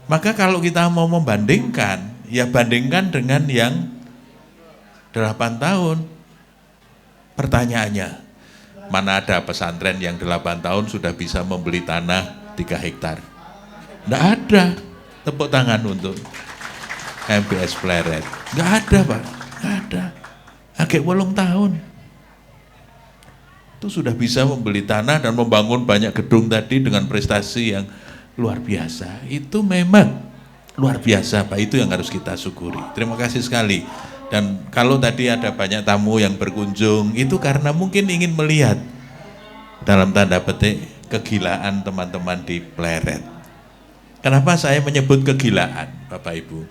Maka kalau kita mau membandingkan, ya bandingkan dengan yang 8 tahun. Pertanyaannya, mana ada pesantren yang 8 tahun sudah bisa membeli tanah 3 hektar? Nggak ada. Tepuk tangan untuk MBS Pleret. Nggak ada Pak, nggak ada. Agak 8 tahun. Itu sudah bisa membeli tanah dan membangun banyak gedung tadi dengan prestasi yang luar biasa. Itu memang luar biasa Pak, itu yang harus kita syukuri. Terima kasih sekali. Dan kalau tadi ada banyak tamu yang berkunjung, itu karena mungkin ingin melihat dalam tanda petik kegilaan teman-teman di Pleret. Kenapa saya menyebut kegilaan Bapak Ibu?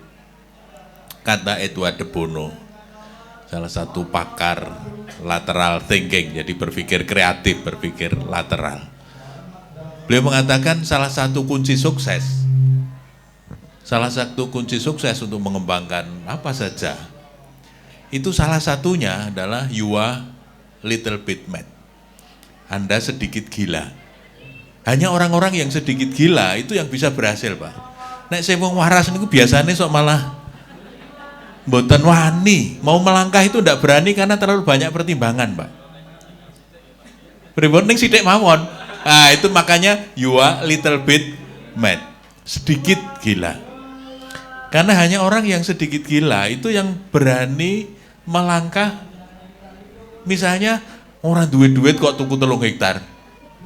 Kata Edward de Bono, salah satu pakar lateral thinking, jadi berpikir kreatif, berpikir lateral. Beliau mengatakan salah satu kunci sukses untuk mengembangkan apa saja, itu salah satunya adalah you are little bit mad. Anda sedikit gila. Hanya orang-orang yang sedikit gila itu yang bisa berhasil Pak. Nek saya wong waras niku biasanya sok malah mboten wani, mau melangkah itu ndak berani karena terlalu banyak pertimbangan Pak. Pripun ning sithik mawon. Nah, itu makanya you are little bit mad, sedikit gila. Karena hanya orang yang sedikit gila itu yang berani melangkah. Misalnya orang duit kok tuku 3 hektar.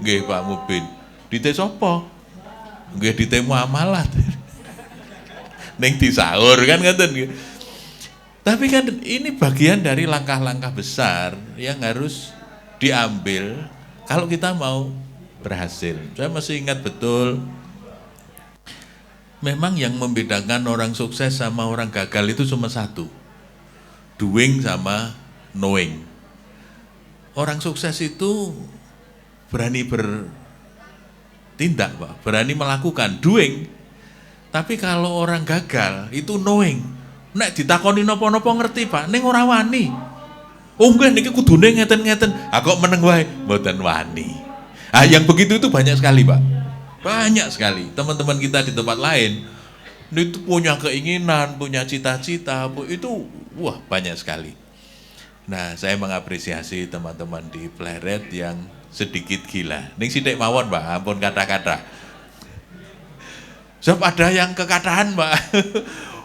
Nggih Pak Mubin. Dite sapa? Nggih dite muamalah. Ning disaur kan ngoten nggih. Tapi kan ini bagian dari langkah-langkah besar yang harus diambil kalau kita mau berhasil. Saya masih ingat betul, memang yang membedakan orang sukses sama orang gagal itu cuma satu, doing sama knowing. Orang sukses itu berani bertindak Pak, berani melakukan, doing. Tapi kalau orang gagal itu knowing. Nek ditakoni napa-napa ngerti Pak, ning ora wani. Oh nggih niki kudune ngeten-ngeten. Ah kok meneng wae mboten wani. Ah yang begitu itu banyak sekali Pak. Banyak sekali. Teman-teman kita di tempat lain itu punya keinginan, punya cita-cita, itu wah banyak sekali. Nah, saya mengapresiasi teman-teman di Pleret yang sedikit gila. Ning sithik mawon Pak, ampun kata-kata. Sebab ada yang kekatahan Pak.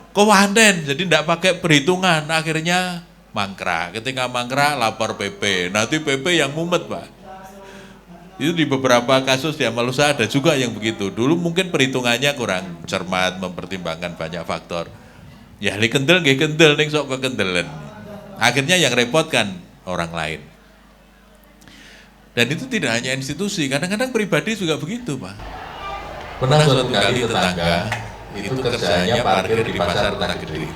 Kewanten, jadi tidak pakai perhitungan, akhirnya mangkrak. Ketika mangkrak lapor PP, nanti PP yang mumet Pak. Itu di beberapa kasus di Amalusa ada juga yang begitu. Dulu mungkin perhitungannya kurang cermat, mempertimbangkan banyak faktor. Ya li kendel nggih kendel ning sok kekendelen. Akhirnya yang repot kan orang lain. Dan itu tidak hanya institusi, kadang-kadang pribadi juga begitu Pak. Pernah suatu kali tetangga itu kerjanya parkir di pasar Tanah Gede.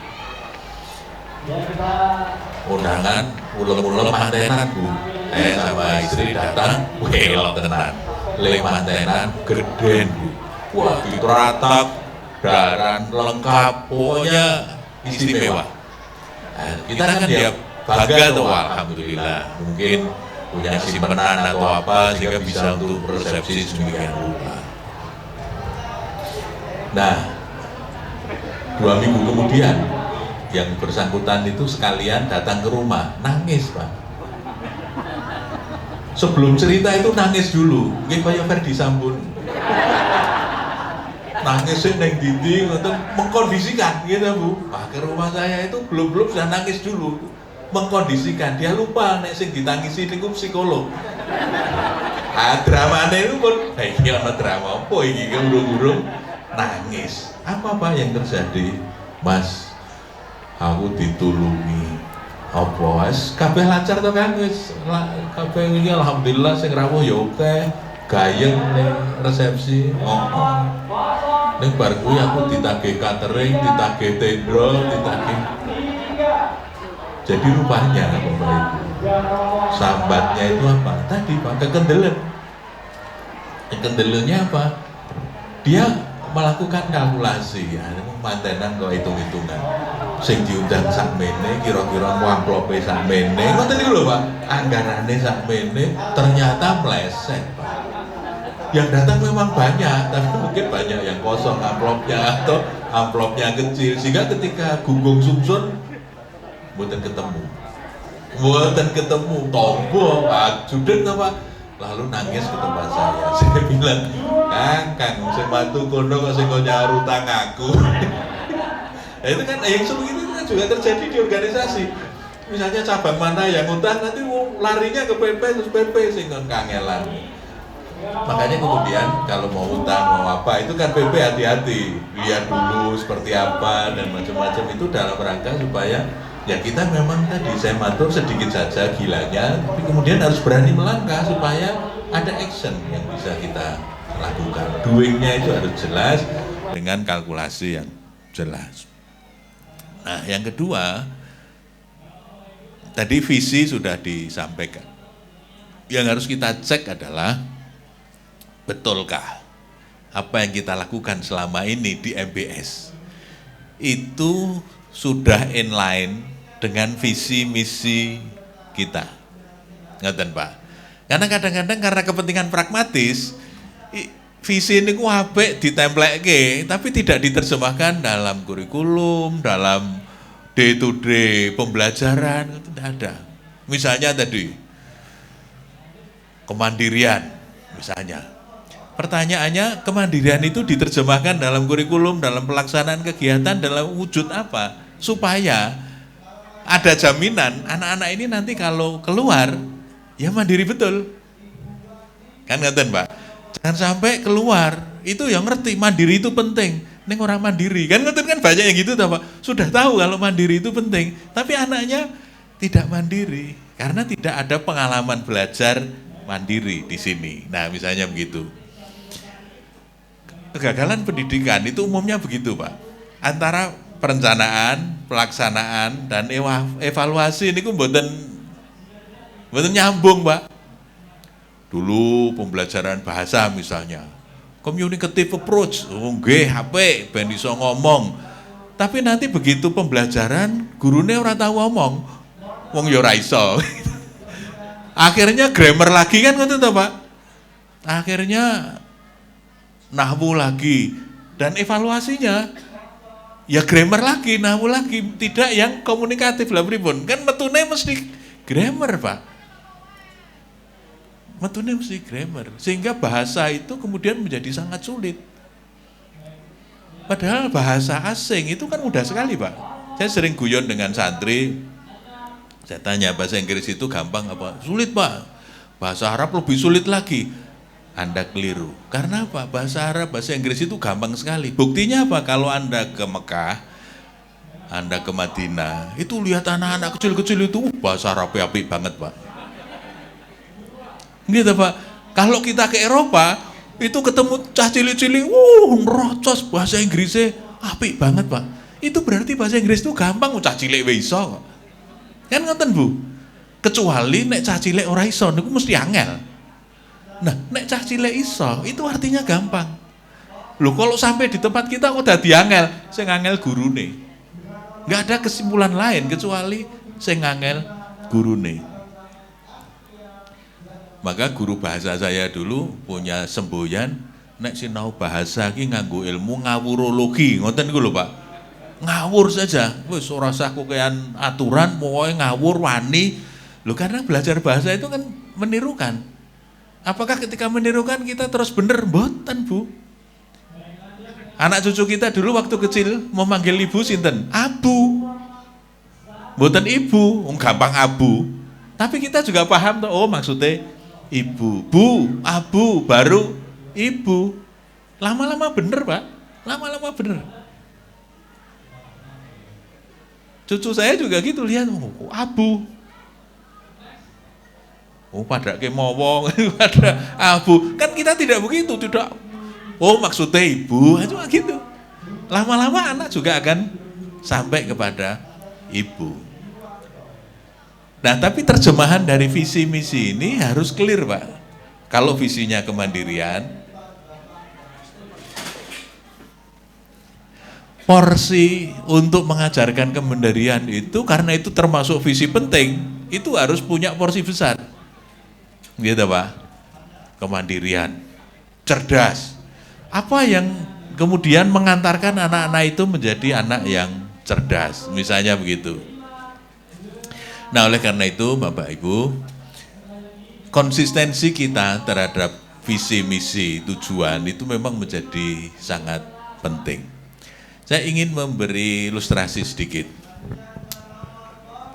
Undangan, ulem-ulem mantenan Bu. Sama istri datang, welok tenan. Le mantenan geden Bu. Wah, diteratak, daran lengkap, pokoknya istimewa. Nah, kita kan dia bangga tuh alhamdulillah. Mungkin punya simpanan atau apa sehingga bisa untuk resepsi sedemikian rupa. Nah, 2 minggu kemudian yang bersangkutan itu sekalian datang ke rumah, nangis Pak. Sebelum cerita itu nangis dulu, nggih kaya Ferdi Sambun. Nangisnya neng dinding untuk mengkondisikan gitu Bu. Wah, ke rumah saya itu belum sudah nangis dulu, mengkondisikan. Dia lupa nek sing ditangisi niku psikolog. Ah, dramane itu pun, iki ana drama apa iki urung-urung nangis. Apa yang terjadi? Mas, aku ditulungi. Apa wis kabeh lancar to Kang? Wis kabeh iki alhamdulillah sing rawuh ya akeh, gayeng ning resepsi. Ning bar kuwi aku ditagih catering, ditagih tendro, ditagih. Jadi rupanya Bapak Ibu, sambatnya itu apa? Tadi Pak, kekendelen. Kekendelennya apa? Dia melakukan kalkulasi, ya, mantenan kok hitung-hitungan. Sing diundang sakmene, kira-kira amplope sakmene, ngoten niku lho Pak. Anggarane sakmene ternyata meleset, Pak. Yang datang memang banyak, tapi mungkin banyak yang kosong amplopnya atau amplopnya kecil, sehingga ketika gunggung sumsun mboten ketemu, tombo Pak Judin apa, lalu nangis ke tempat saya. Saya bilang, Kang, sing matu kono kok sing nyaur utang aku. Nah, itu kan yang seperti itu kan juga terjadi di organisasi. Misalnya cabang mana yang utang, nanti larinya ke PP, terus PP sing kangelan. Makanya kemudian kalau mau utang mau apa itu kan PP hati-hati, lihat dulu seperti apa dan macam-macam, itu dalam rangka supaya ya kita memang tadi saya matur sedikit saja gilanya, tapi kemudian harus berani melangkah supaya ada action yang bisa kita lakukan. Doingnya itu harus jelas dengan kalkulasi yang jelas. Nah, yang kedua, tadi visi sudah disampaikan. Yang harus kita cek adalah betulkah apa yang kita lakukan selama ini di MBS itu sudah inline dengan visi misi kita. Ngaten Pak. Karena kadang-kadang karena kepentingan pragmatis, visi ini ku apik ditemplekke tapi tidak diterjemahkan dalam kurikulum, dalam day to day pembelajaran, itu tidak ada. Misalnya tadi kemandirian misalnya. Pertanyaannya, kemandirian itu diterjemahkan dalam kurikulum, dalam pelaksanaan kegiatan, dalam wujud apa? Supaya ada jaminan anak-anak ini nanti kalau keluar, ya mandiri betul. Kan ngaten Pak? Jangan sampai keluar, itu yang ngerti, mandiri itu penting. Ini orang mandiri, kan ngaten kan banyak yang gitu Pak. Sudah tahu kalau mandiri itu penting, tapi anaknya tidak mandiri, karena tidak ada pengalaman belajar mandiri di sini. Nah misalnya begitu. Kegagalan pendidikan itu umumnya begitu Pak, antara perencanaan, pelaksanaan, dan evaluasi ini mboten nyambung Pak. Dulu pembelajaran bahasa misalnya, communicative approach, nggih HP ben iso ngomong, tapi nanti begitu pembelajaran gurune ora tahu ngomong, wong ya ora iso. Akhirnya grammar lagi kan ngoten to Pak, akhirnya nahwu lagi, dan evaluasinya ya grammar lagi, nahwu lagi, tidak yang komunikatif lah pripun. Kan metune mesti grammar Pak, metune mesti grammar, sehingga bahasa itu kemudian menjadi sangat sulit. Padahal bahasa asing itu kan mudah sekali Pak. Saya sering guyon dengan santri, saya tanya bahasa Inggris itu gampang apa? Sulit Pak. Bahasa Arab lebih sulit lagi. Anda keliru. Karena apa? Bahasa Arab, bahasa Inggris itu gampang sekali. Buktinya apa? Kalau Anda ke Mekah, Anda ke Madinah, itu lihat anak-anak kecil-kecil itu bahasa Arab apik banget Pak. Gitu Pak. Kalau kita ke Eropa, itu ketemu cah cilik-cilik, ngerocos bahasa Inggrisnya apik banget Pak. Itu berarti bahasa Inggris itu gampang, cah cilik wis iso. Kan ngoten Bu. Kecuali nek cah cilik ora iso niku mesti angel. Nah, nek cah cilik iso, itu artinya gampang. Loh, kalau sampai di tempat kita kok dadi angel, sing angel gurune. Enggak ada kesimpulan lain kecuali sing angel gurune. Maka guru bahasa saya dulu punya semboyan, nek sinau bahasa ki nganggo ilmu ngawurologi, ngoten niku lho Pak. Ngawur saja, wis ora usah kokean aturan, pokoke ngawur wani. Loh, karena belajar bahasa itu kan menirukan. Apakah ketika menirukan kita terus bener? Mboten Bu. Anak cucu kita dulu waktu kecil memanggil ibu sinten? Abu. Mboten ibu, gampang abu. Tapi kita juga paham tuh, oh maksudnya ibu, bu, abu, baru ibu. Lama-lama bener Pak, lama-lama bener. Cucu saya juga gitu, lihat, oh, abu. Oh pada kemowong, pada abu. Kan kita tidak begitu, tidak Oh maksudnya ibu, cuma gitu. Lama-lama anak juga akan sampai kepada ibu. Nah tapi terjemahan dari visi misi ini harus clear Pak. Kalau visinya kemandirian, porsi untuk mengajarkan kemandirian itu karena itu termasuk visi penting, itu harus punya porsi besar. Gitu Pak. Kemandirian, cerdas. Apa yang kemudian mengantarkan anak-anak itu menjadi anak yang cerdas, misalnya begitu. Nah oleh karena itu Bapak Ibu, konsistensi kita terhadap visi misi tujuan itu memang menjadi sangat penting. Saya ingin memberi ilustrasi sedikit.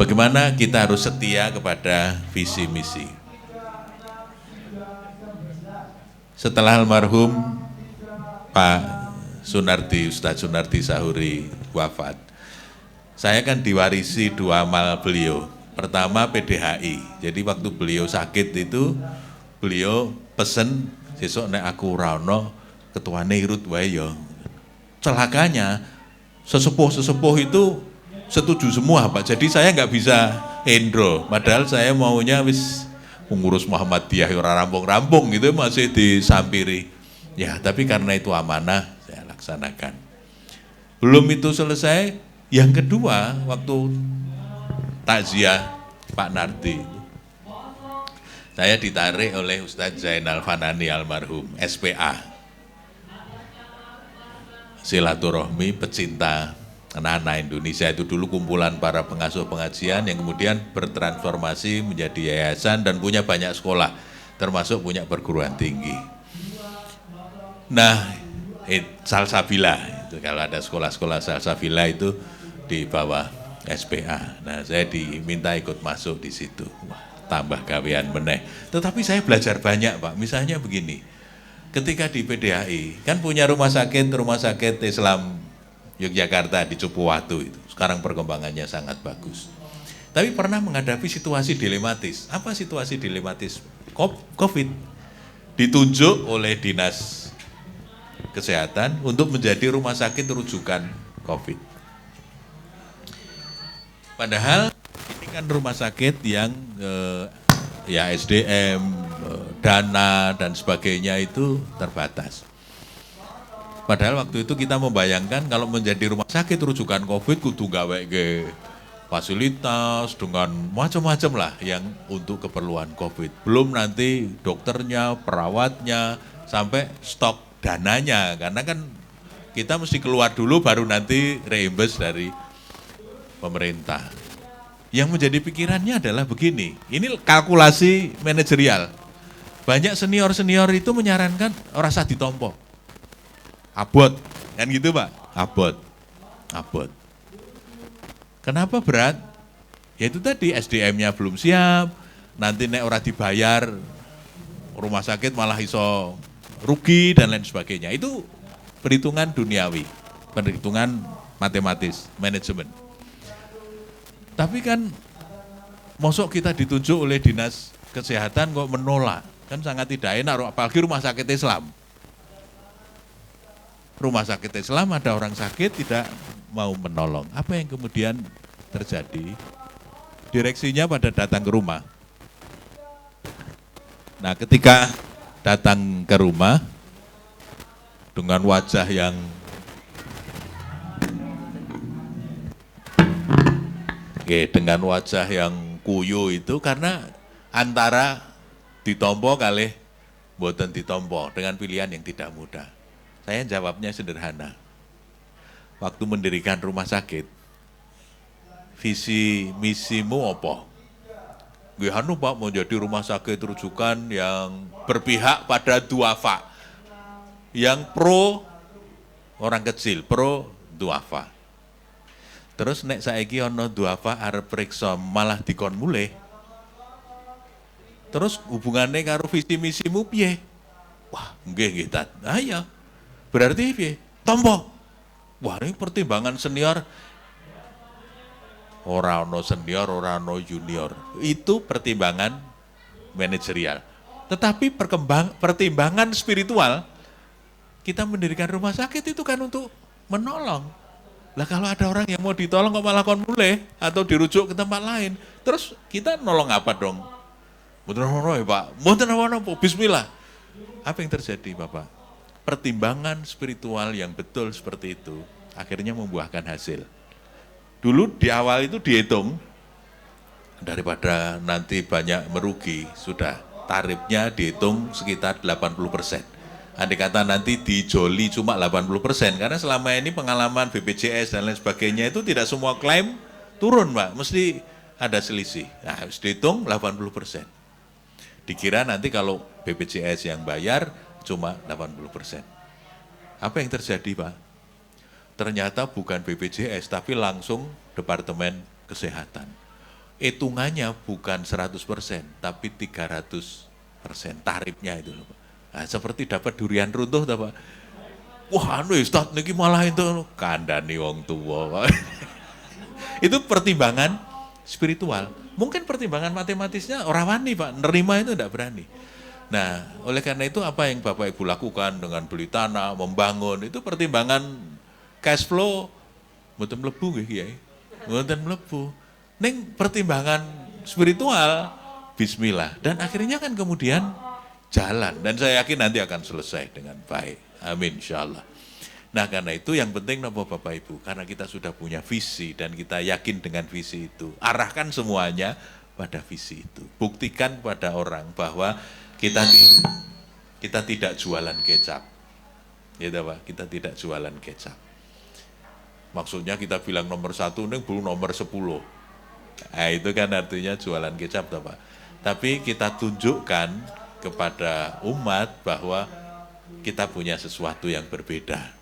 Bagaimana kita harus setia kepada visi misi. Setelah almarhum Pak Sunardi, Ustadz Sunardi Sahuri wafat, saya kan diwarisi 2 amal beliau. Pertama PDHI, jadi waktu beliau sakit itu, beliau pesen, sesuk nek aku rano ketuane irut wae ya. Celakanya, sesepuh-sesepuh itu setuju semua Pak, jadi saya nggak bisa endro, padahal saya maunya wis pengurus Muhammadiyah ora rampung-rampung gitu masih disampiri. Ya, tapi karena itu amanah, saya laksanakan. Belum itu selesai, yang kedua, waktu takziah Pak Nardi, saya ditarik oleh Ustadz Zainal Fanani almarhum, SPA. Silaturahmi pecinta anak-anak Indonesia, itu dulu kumpulan para pengasuh pengajian yang kemudian bertransformasi menjadi yayasan dan punya banyak sekolah, termasuk punya perguruan tinggi. Nah, Salsabila, itu kalau ada sekolah-sekolah Salsabila itu di bawah SPA. Nah, saya diminta ikut masuk di situ. Wah, tambah gawean meneh. Tetapi saya belajar banyak, Pak. Misalnya begini, ketika di PDHI, kan punya rumah sakit Islam Yogyakarta di Cupuwatu itu. Sekarang perkembangannya sangat bagus. Tapi pernah menghadapi situasi dilematis. Apa situasi dilematis? COVID. Ditunjuk oleh Dinas Kesehatan untuk menjadi rumah sakit rujukan COVID. Padahal ini kan rumah sakit yang ya SDM, dana dan sebagainya itu terbatas. Padahal waktu itu kita membayangkan kalau menjadi rumah sakit rujukan COVID kudu gawe ke fasilitas dengan macam-macam lah yang untuk keperluan COVID. Belum nanti dokternya, perawatnya, sampai stok dananya, karena kan kita mesti keluar dulu baru nanti reimburse dari pemerintah. Yang menjadi pikirannya adalah begini, ini kalkulasi manajerial. Banyak senior-senior itu menyarankan ora usah ditompo. Abot, kan gitu Pak? Abot. Kenapa berat? Ya itu tadi SDM-nya belum siap, nanti nek ora dibayar rumah sakit malah iso rugi dan lain sebagainya. Itu perhitungan duniawi, perhitungan matematis, manajemen. Tapi kan mosok kita ditunjuk oleh Dinas Kesehatan kok menolak, kan sangat tidak enak, apalagi rumah sakit Islam. Rumah sakit Islam ada orang sakit tidak mau menolong. Apa yang kemudian terjadi? Direksinya pada datang ke rumah. Nah, ketika datang ke rumah dengan wajah yang kuyu itu karena antara ditompo kalih mboten ditompo dengan pilihan yang tidak mudah. Saya jawabnya sederhana. Waktu mendirikan rumah sakit, visi misimu apa? Nggih anu Pak, mau jadi rumah sakit rujukan yang berpihak pada duafa. Yang pro orang kecil, pro duafa. Terus nek saiki ana duafa arep periksa malah dikon mulih. Terus hubungannya karo visi misimu piye? Wah, nggih Tat. Ah ya. Berarti piye? Tompo. Wah, ini pertimbangan senior. Ora ono senior, ora ono junior. Itu pertimbangan manajerial. Tetapi pertimbangan spiritual, Kita mendirikan rumah sakit itu kan untuk menolong. Lah kalau ada orang yang mau ditolong kok malah kon mulai atau dirujuk ke tempat lain, terus kita nolong apa dong? Mboten ono ya Pak, mboten ono, bismillah. Apa yang terjadi Bapak? Pertimbangan spiritual yang betul seperti itu akhirnya membuahkan hasil. Dulu di awal itu dihitung, daripada nanti banyak merugi, sudah tarifnya dihitung sekitar 80%. Andai kata nanti dijoli cuma 80%, karena selama ini pengalaman BPJS dan lain sebagainya itu tidak semua klaim turun Pak, mesti ada selisih. Nah harus dihitung 80%. Dikira nanti kalau BPJS yang bayar cuma 80%. Apa yang terjadi Pak? Ternyata bukan BPJS tapi langsung Departemen Kesehatan. Hitungannya bukan 100%, tapi 300% tarifnya itu loh Pak. Nah, seperti dapat durian runtuh Pak. Wah Ustaz niki malah itu kandhani wong tua Pak. Itu pertimbangan spiritual. Mungkin pertimbangan matematisnya orang wani Pak, nerima itu tidak berani. Nah, oleh karena itu apa yang Bapak Ibu lakukan dengan beli tanah, membangun, itu pertimbangan cash flow mboten mlebu nggih Kiai. Mboten mlebu. Ning pertimbangan spiritual bismillah dan akhirnya kan kemudian jalan dan saya yakin nanti akan selesai dengan baik. Amin insyaallah. Nah, karena itu yang penting napa Bapak Ibu, karena kita sudah punya visi dan kita yakin dengan visi itu. Arahkan semuanya pada visi itu. Buktikan pada orang bahwa kita tidak jualan kecap. Ya Pak, kita tidak jualan kecap. Maksudnya kita bilang nomor 1 ning belum nomor 10. Nah, itu kan artinya jualan kecap toh Pak. Tapi kita tunjukkan kepada umat bahwa kita punya sesuatu yang berbeda.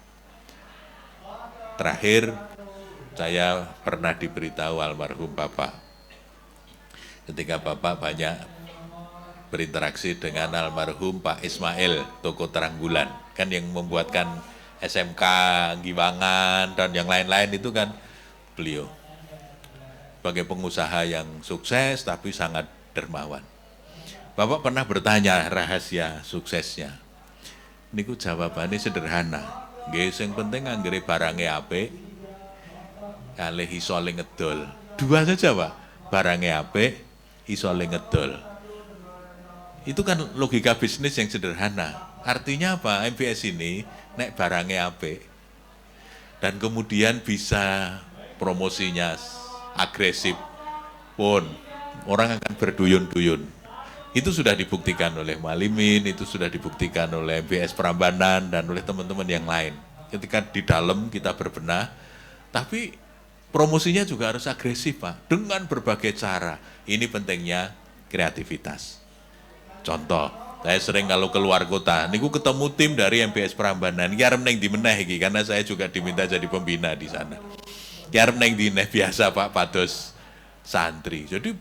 Terakhir, saya pernah diberitahu almarhum Bapak, ketika Bapak banyak berinteraksi dengan almarhum Pak Ismail, Toko Terang Bulan, kan yang membuatkan SMK, Giwangan, dan yang lain-lain itu kan beliau. Sebagai pengusaha yang sukses tapi sangat dermawan. Bapak pernah bertanya rahasia suksesnya. Niku jawabannya sederhana. Nggih sing penting anggere barange apik, kalih iso ngedol. Dua saja, Pak. Barange apik, iso ngedol. Itu kan logika bisnis yang sederhana. Artinya apa? MBS ini nek barange apik dan kemudian bisa promosinya agresif pun orang akan berduyun-duyun. Itu sudah dibuktikan oleh Mualimin, itu sudah dibuktikan oleh MBS Prambanan dan oleh teman-teman yang lain. Ketika di dalam kita berbenah, tapi promosinya juga harus agresif Pak, dengan berbagai cara. Ini pentingnya kreativitas. Contoh, saya sering kalau keluar kota, niku ketemu tim dari MBS Prambanan, ki arep ning ndi meneh iki karena saya juga diminta jadi pembina di sana. Ki arep ning ndi biasa Pak pados santri. Jadi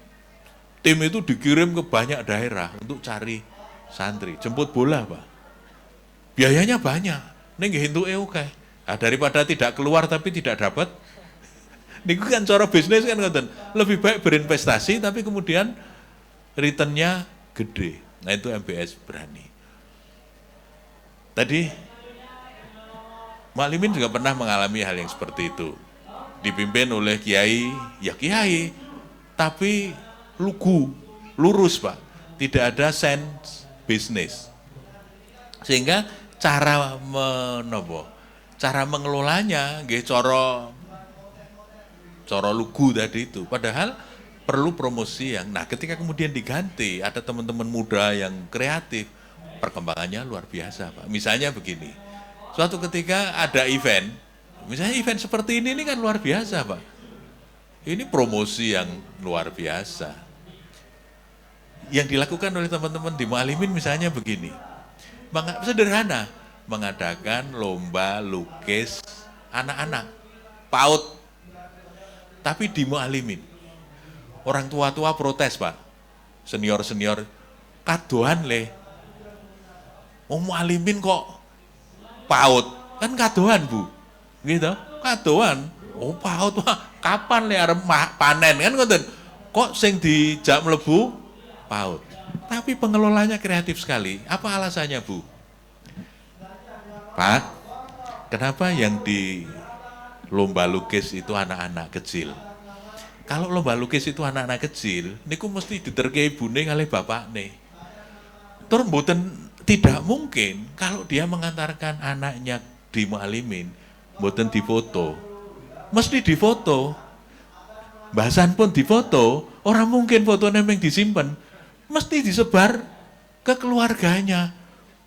tim itu dikirim ke banyak daerah untuk cari santri, jemput bola Pak. Biayanya banyak, ini nggih entuke oke. Nah, daripada tidak keluar tapi tidak dapat, niku kan cara bisnis kan ngoten. Lebih baik berinvestasi tapi kemudian returnnya gede. Nah itu MBS berani. Tadi Mualimin juga pernah mengalami hal yang seperti itu. Dipimpin oleh kiai, ya kiai, tapi lugu, lurus Pak, tidak ada sense bisnis, sehingga cara mengelolanya, nggih cara lugu tadi itu, padahal perlu promosi yang, nah ketika kemudian diganti, ada teman-teman muda yang kreatif, perkembangannya luar biasa Pak. Misalnya begini, suatu ketika ada event, misalnya event seperti ini kan luar biasa Pak. Ini promosi yang luar biasa. Yang dilakukan oleh teman-teman di Mualimin misalnya begini. Sederhana, mengadakan lomba lukis anak-anak, PAUD. Tapi di Mualimin. Orang tua-tua protes Pak. Senior-senior, kadoan le. Oh Mualimin kok PAUD? Kan kadoan Bu. Gitu, kadoan. Oh PAUD, wah kapan le arep panen kan ngoten. Kok sing dijak mlebu PAUD. Tapi pengelolanya kreatif sekali. Apa alasannya Bu? Pak, kenapa yang di lomba lukis itu anak-anak kecil? Kalau lomba lukis itu anak-anak kecil, niku mesti diterke ibune kali bapakne. Tur mboten tidak mungkin kalau dia mengantarkan anaknya di mualimin, mboten difoto. Mesti difoto. Bahasan pun difoto, orang mungkin fotonya memang disimpan, mesti disebar ke keluarganya.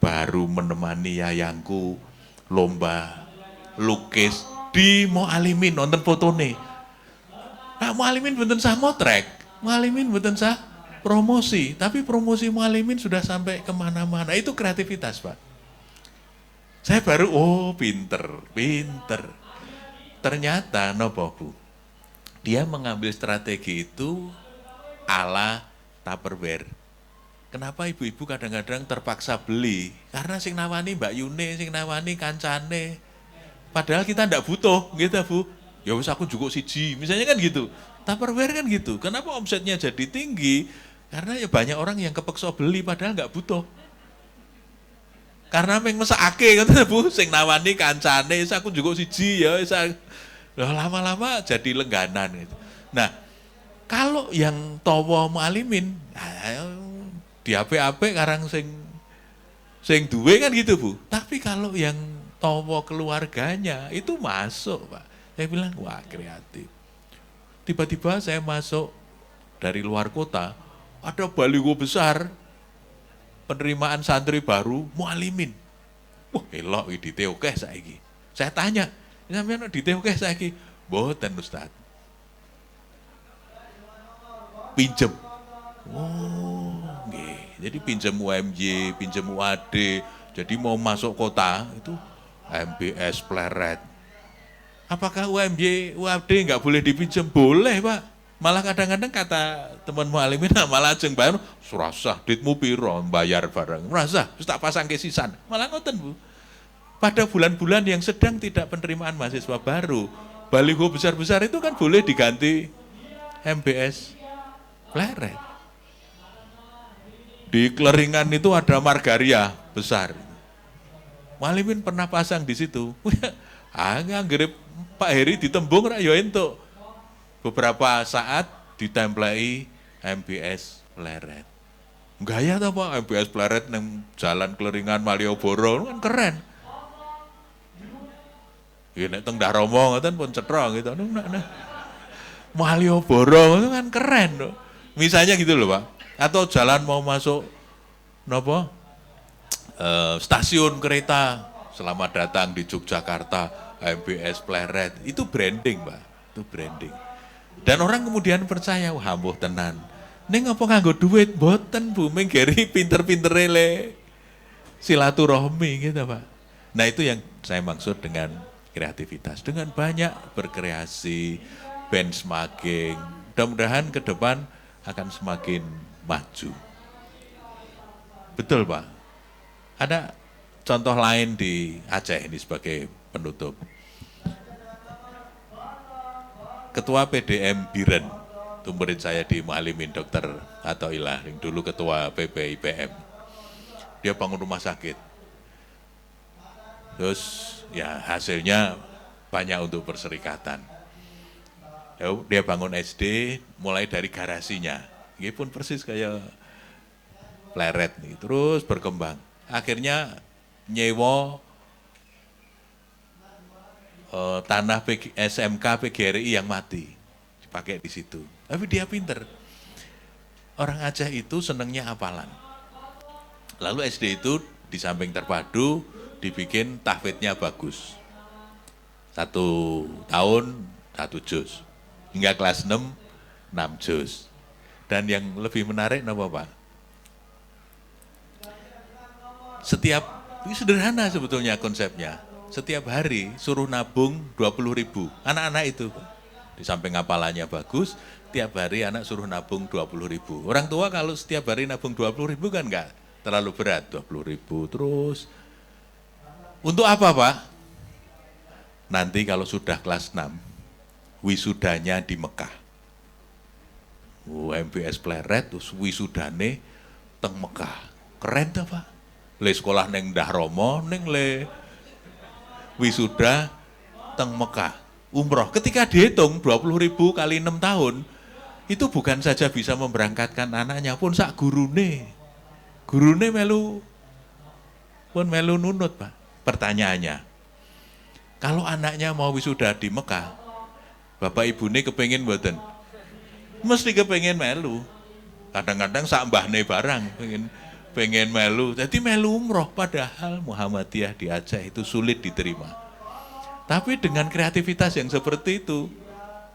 Baru menemani yayangku lomba lukis di mualimin nonton fotone. Nah, mualimin mboten sah motrek, mualimin mboten sah promosi, tapi promosi mualimin sudah sampai kemana-mana. Itu kreativitas, Pak. Saya baru, oh pinter. Ternyata, nopo Bu, dia mengambil strategi itu ala Tupperware. Kenapa ibu-ibu kadang-kadang terpaksa beli? Karena sing nawani Mbak Yune, sing nawani kancane. Padahal kita ndak butuh, gitu Bu. Ya wis aku cukup siji, misalnya kan gitu. Tupperware kan gitu. Kenapa omsetnya jadi tinggi? Karena ya banyak orang yang kepeksa beli padahal nggak butuh. Karena pengen mesakake kan Bu, sing nawani kancane, wis aku cukup siji ya wis. Lama-lama jadi lengganan gitu. Nah, kalau yang tawa mualimin, di apik-apik karang sing duwe kan gitu Bu. Tapi kalau yang tawa keluarganya itu masuk, Pak. Saya bilang, wah kreatif. Tiba-tiba saya masuk dari luar kota, ada baliho besar, penerimaan santri baru, mualimin. Wah elok di teokeh saiki. Saya tanya, sampeyan di teokeh saiki? Mboten Ustaz. Pinjem. Oh, nggih. Jadi pinjem UMY, pinjem UAD. Jadi mau masuk kota itu MBS Pleret. Apakah UMY, UAD nggak boleh dipinjam? Boleh, Pak. Malah kadang-kadang kata teman mualimin, malah ajeng bayar, surasah, duitmu piro, bayar barang. Merasa, terus tak pasang ke sisan. Malah ngoten Bu. Pada bulan-bulan yang sedang tidak penerimaan mahasiswa baru, baliho besar-besar itu kan boleh diganti MBS Pleret. Di Kleringan itu ada margaria besar. Mualimin pernah pasang di situ. Nganggep Pak Heri ditembung ra yo entuk. Beberapa saat ditemplei MBS Pleret. Gaya ta Pak MBS Pleret nang Jalan Kleringan Malioboro kan keren. Ya nek teng Daromo ngoten pun cetha gitu. Malioboro itu kan keren loh. Misalnya gitu loh Pak. Atau jalan mau masuk napa? Stasiun kereta. Selamat datang di Yogyakarta. MBS Pleret, itu branding Pak, itu branding. Dan orang kemudian percaya, wah ampuh tenan. Ning apa nganggo duit? Boten Bu, menggeri pinter-pintere le silaturahmi gitu Pak. Nah itu yang saya maksud dengan kreativitas, dengan banyak berkreasi, benchmarking. Mudah-mudahan ke depan akan semakin maju. Betul Pak. Ada contoh lain di Aceh ini sebagai penutup. Ketua PDM Biren, itu murid saya di Mualimin Dr. Athoillah, yang dulu ketua PPIPM. Dia bangun rumah sakit. Terus ya hasilnya banyak untuk perserikatan. Dia bangun SD mulai dari garasinya. Ini pun persis kayak Pleret nih, terus berkembang. Akhirnya nyewa tanah SMK PGRI yang mati, dipakai di situ. Tapi dia pinter. Orang Aceh itu senangnya hafalan. Lalu SD itu di samping terpadu dibikin tahfidnya bagus. 1 tahun 1 juz. Hingga kelas 6 juz. Dan yang lebih menarik apa Pak? Ini sederhana sebetulnya konsepnya. Setiap hari suruh nabung 20.000. Anak-anak itu, di samping hafalannya bagus, tiap hari anak suruh nabung 20.000. Orang tua kalau setiap hari nabung 20.000 kan enggak terlalu berat, 20.000 terus. Untuk apa Pak? Nanti kalau sudah kelas 6, wisudanya di Mekah. MBS Pleret, terus wisudane teng Mekah. Keren tuh Pak. Le sekolah neng Dahromo, neng le wisuda teng Mekah, umroh. Ketika dihitung 20.000 kali 6 tahun, itu bukan saja bisa memberangkatkan anaknya pun sak gurune. Gurune melu nunut, Pak. Pertanyaannya, kalau anaknya mau wisuda di Mekah, bapak ibu ini kepengen mboten? Mesti kepengen melu. Kadang-kadang sak mbahne barang pengen melu. Jadi melu umroh, padahal Muhammadiyah di Aceh itu sulit diterima. Tapi dengan kreativitas yang seperti itu,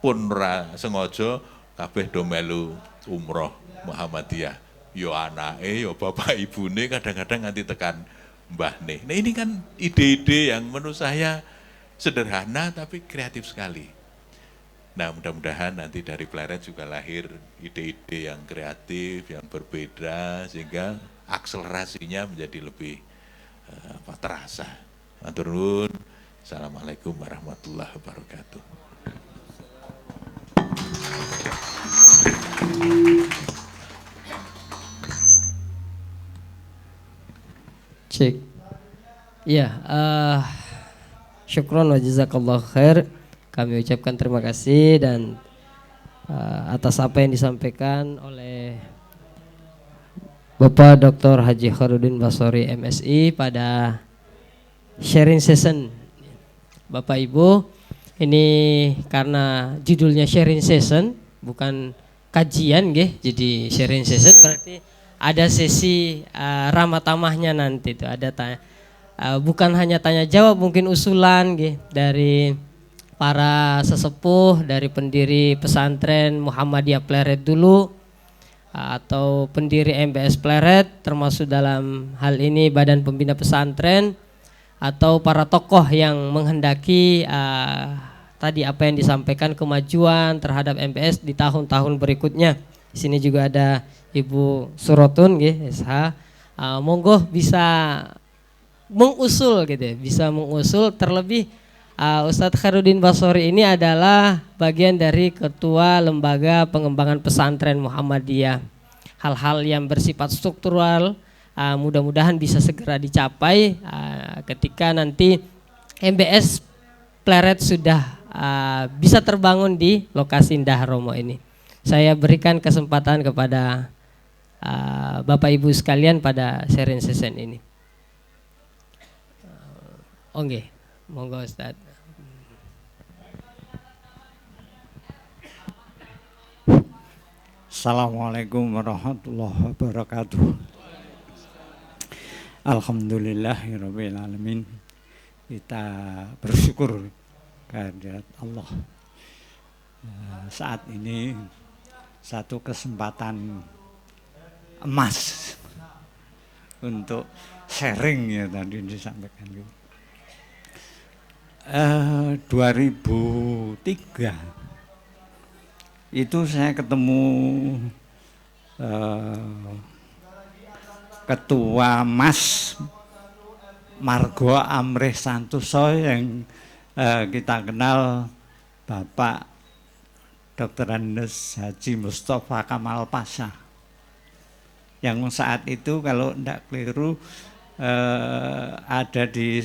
pun sengaja kabeh do melu umroh Muhammadiyah. Yo anake, yo bapak ibune kadang-kadang nganti tekan mbahne. Nah ini kan ide-ide yang menurut saya sederhana tapi kreatif sekali. Nah mudah-mudahan nanti dari Pleret juga lahir ide-ide yang kreatif, yang berbeda, sehingga akselerasinya menjadi lebih terasa. Matur nuwun. Assalamualaikum warahmatullahi wabarakatuh. Cek. Ya, syukron wa jazakallah khair. Kami ucapkan terima kasih dan atas apa yang disampaikan oleh Bapak Dr. Haji Khairuddin Basori MSI pada sharing session. Bapak Ibu, ini karena judulnya sharing session bukan kajian nggih, jadi sharing session berarti ada sesi ramah tamahnya nanti itu ada bukan hanya tanya jawab, mungkin usulan nggih dari para sesepuh, dari pendiri pesantren Muhammadiyah Pleret dulu atau pendiri MBS Pleret, termasuk dalam hal ini Badan Pembina Pesantren, atau para tokoh yang menghendaki tadi apa yang disampaikan kemajuan terhadap MBS di tahun-tahun berikutnya. Di sini juga ada Ibu Surotun nggih, SH. Monggo bisa mengusul gitu ya, bisa mengusul. Terlebih Ustadz Khairuddin Basori ini adalah bagian dari Ketua Lembaga Pengembangan Pesantren Muhammadiyah. Hal-hal yang bersifat struktural mudah-mudahan bisa segera dicapai ketika nanti MBS Pleret sudah bisa terbangun di lokasi Indah Romo ini. Saya berikan kesempatan kepada Bapak Ibu sekalian pada sharing session ini. Oke, monggo Ustaz. Assalamualaikum warahmatullahi wabarakatuh. Alhamdulillahirabbil alamin. Kita bersyukur kehadirat Allah. Saat ini satu kesempatan emas untuk sharing ya tadi disampaikan. 2003 itu saya ketemu Ketua MAS Margo Amrih Santoso yang kita kenal Bapak Dr. Andes Haji Mustafa Kamal Pasha, yang saat itu kalau tidak keliru ada di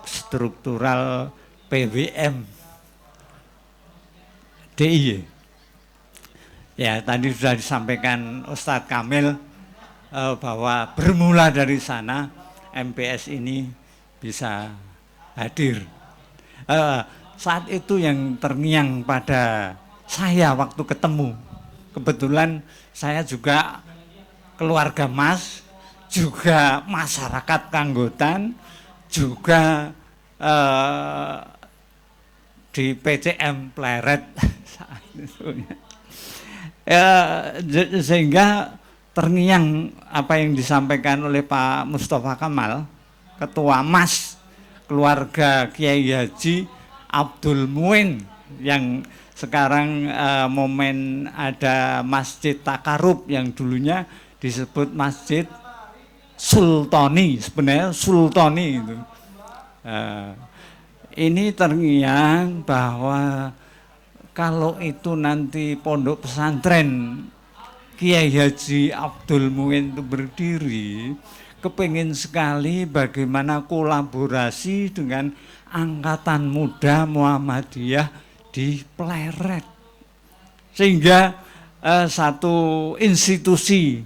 struktural PWM DIY. Ya, tadi sudah disampaikan Ustadz Kamil bahwa bermula dari sana MPS ini bisa hadir. Saat itu yang terngiang pada saya waktu ketemu, kebetulan saya juga keluarga Mas, juga masyarakat Kanggotan, juga di PCM Pleret saat itu. Sehingga terngiang apa yang disampaikan oleh Pak Mustafa Kamal, Ketua MAS keluarga Kiai Haji Abdul Muin, yang sekarang momen ada Masjid Takarub yang dulunya disebut Masjid Sultani, sebenarnya Sultani itu. Ini terngiang bahwa kalau itu nanti pondok pesantren Kiai Haji Abdul Muin itu berdiri, kepingin sekali bagaimana kolaborasi dengan Angkatan Muda Muhammadiyah di Pleret. Sehingga satu institusi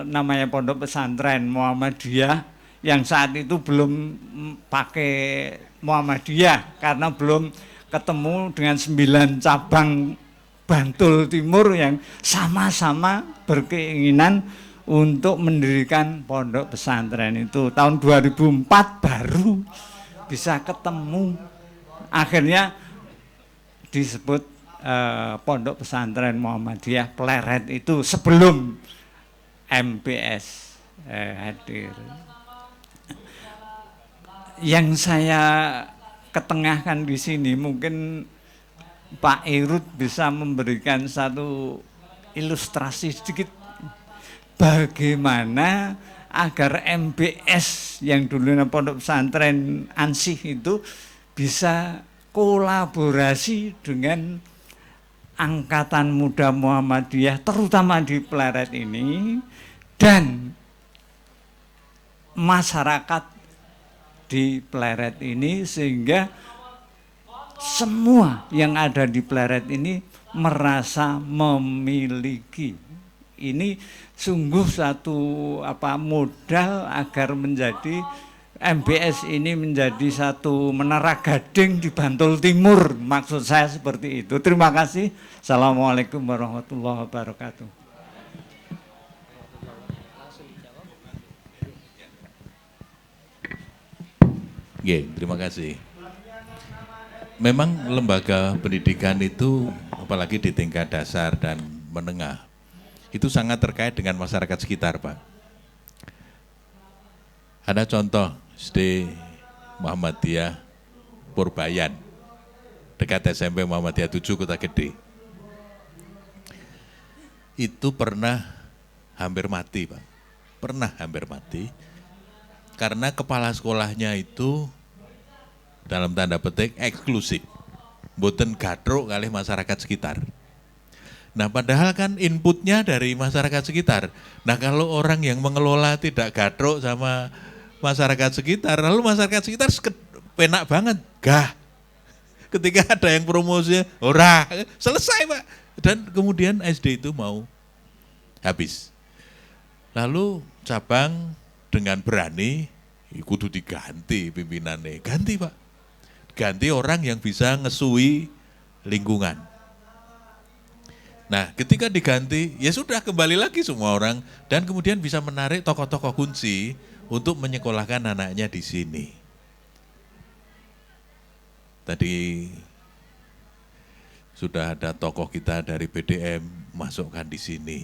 namanya Pondok Pesantren Muhammadiyah yang saat itu belum pakai Muhammadiyah karena belum ketemu dengan 9 cabang Bantul Timur yang sama-sama berkeinginan untuk mendirikan pondok pesantren itu. Tahun 2004 baru bisa ketemu. Akhirnya disebut Pondok Pesantren Muhammadiyah Pleret itu sebelum MPS hadir. Yang saya ketengahkan di sini mungkin Pak Irut bisa memberikan satu ilustrasi sedikit bagaimana agar MPS yang dulunya Pondok Pesantren Ansih itu bisa kolaborasi dengan Angkatan Muda Muhammadiyah terutama di Pleret ini dan masyarakat di Pleret ini sehingga semua yang ada di Pleret ini merasa memiliki. Ini sungguh satu modal agar menjadi MBS ini menjadi satu menara gading di Bantul Timur. Maksud saya seperti itu. Terima kasih. Assalamualaikum warahmatullahi wabarakatuh. Terima kasih. Memang lembaga pendidikan itu apalagi di tingkat dasar dan menengah itu sangat terkait dengan masyarakat sekitar, Pak. Ada contoh SD Muhammadiyah Purbayan dekat SMP Muhammadiyah 7 Kota Gede. Itu pernah hampir mati, Pak. Pernah hampir mati karena kepala sekolahnya itu dalam tanda petik eksklusif, mboten gatruk kalih masyarakat sekitar. Nah padahal kan inputnya dari masyarakat sekitar. Nah kalau orang yang mengelola tidak gatruk sama masyarakat sekitar, lalu masyarakat sekitar penak banget, gah. Ketika ada yang promosi, ora, selesai Pak. Dan kemudian SD itu mau habis. Lalu cabang dengan berani, kudu diganti pimpinannya, ganti Pak. Ganti orang yang bisa ngesui lingkungan. Nah ketika diganti, ya sudah kembali lagi semua orang dan kemudian bisa menarik tokoh-tokoh kunci untuk menyekolahkan anaknya di sini. Tadi sudah ada tokoh kita dari BDM masukkan di sini.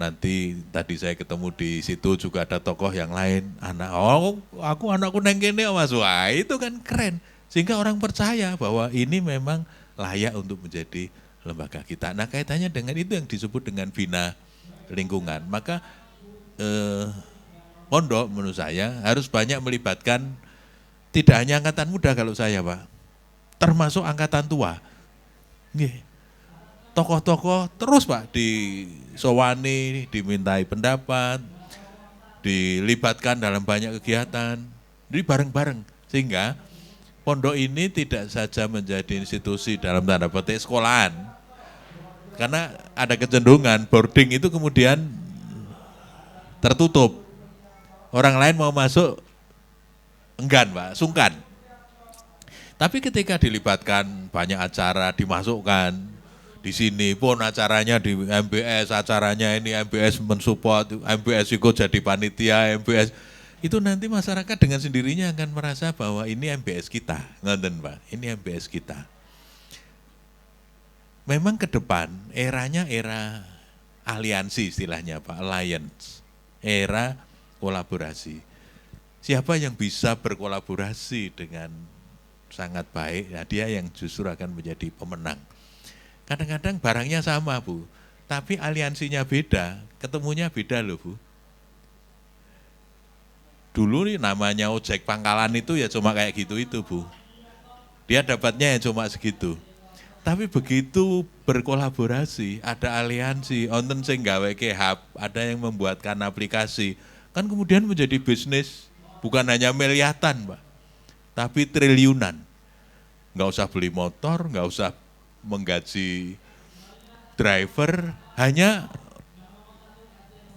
Nanti tadi saya ketemu di situ juga ada tokoh yang lain. Anakku neng kene Mas. Wah, itu kan keren. Sehingga orang percaya bahwa ini memang layak untuk menjadi lembaga kita. Nah kaitannya dengan itu yang disebut dengan bina lingkungan. Maka pondok menurut saya harus banyak melibatkan tidak hanya angkatan muda kalau saya Pak, termasuk angkatan tua. Tokoh-tokoh terus Pak disowani, dimintai pendapat, dilibatkan dalam banyak kegiatan, jadi bareng-bareng sehingga pondok ini tidak saja menjadi institusi dalam tanda petik sekolahan, karena ada kecenderungan boarding itu kemudian tertutup. Orang lain mau masuk, enggan Pak, sungkan. Tapi ketika dilibatkan banyak acara, dimasukkan, di sini pun acaranya di MBS, acaranya ini MBS mensupport, MBS ikut jadi panitia, MBS, itu nanti masyarakat dengan sendirinya akan merasa bahwa ini MBS kita, ngoten Pak, ini MBS kita. Memang ke depan eranya era aliansi istilahnya Pak, alliance, era kolaborasi. Siapa yang bisa berkolaborasi dengan sangat baik, nah dia yang justru akan menjadi pemenang. Kadang-kadang barangnya sama Bu, tapi aliansinya beda, ketemunya beda loh Bu. Dulu nih namanya ojek pangkalan itu ya cuma kayak gitu itu Bu. Dia dapatnya ya cuma segitu. Tapi begitu berkolaborasi, ada aliansi, onten sing gawe ke hub, ada yang membuatkan aplikasi, kan kemudian menjadi bisnis bukan hanya miliatan Pak. tapi triliunan. Nggak usah beli motor, nggak usah menggaji driver, hanya